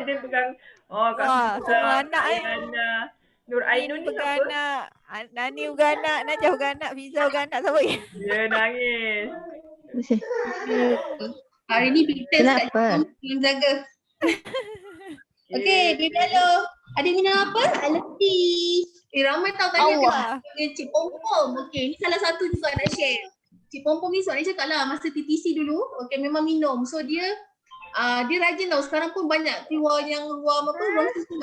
dia pegang. Wah, semua anak Nur Ainun ni bukan siapa? anak. Nani bukan anak. Najah bukan anak. Fiza bukan anak. Siapa lagi? Dia nangis. Hari ni kita Kenapa? yang jaga. Okey, baby hello. Adik minum apa? Letih. Ramai tahu tadi Allah. ada Cik Pom-Pom. Okey, ni salah satu juga nak share. Cik Pom-Pom ni soalnya cakap lah masa TTC dulu, okey memang minum. So dia rajin tau. Sekarang pun banyak keluar yang ruam apa? Ruam susu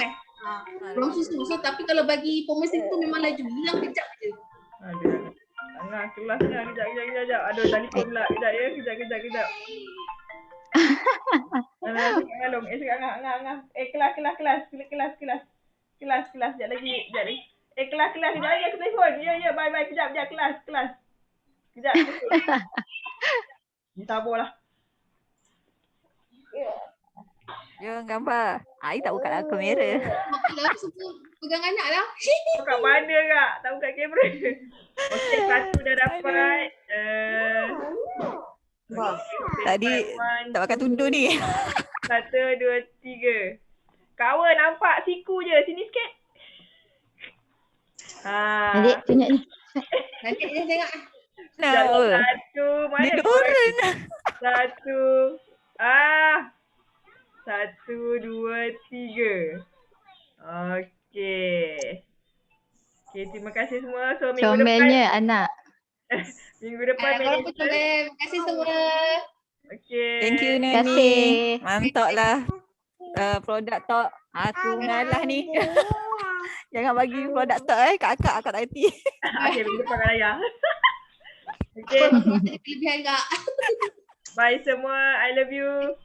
ruam susu. So tapi kalau bagi pemesin tu memang laju. Hilang kejap je. Aduh. Tengah kelasnya. Kejap. Aduh, telefon pula. Kejap ya. Kejap. Cakap Along. Cakap Angah. Kelas. Sekejap lagi. Kelas. Kejap lagi aku telefon. Ya. Bye. Kejap. Kelas. Kejap. Ni sabarlah. Jangan gambar. I tak buka kamera. Kalau semua pegang anak lah. Kau kat mana kak? Tak buka kamera. Okey, satu dah dapat. Tadi tak pakai tundur ni. 1, 2, 3. Kawan nampak siku je. Sini sikit. Adik, tunjuk ni. Nanti dia tengok. Kenapa? Satu. Mana Dia kau? turun. Satu. 1, 2, 3. Okey. Terima kasih semua. So minggu depan. Comelnya anak. Minggu depan Korang pun manager. comel. Terima kasih semua. Okey. Thank you Terima Nani. kasih. Mantap lah. Produk talk. Aku ngalah ni. Jangan bagi produk talk kakak tak reti. Okey, minggu depan raya. Okey. Ada kelebihan kak. Bye semua. I love you.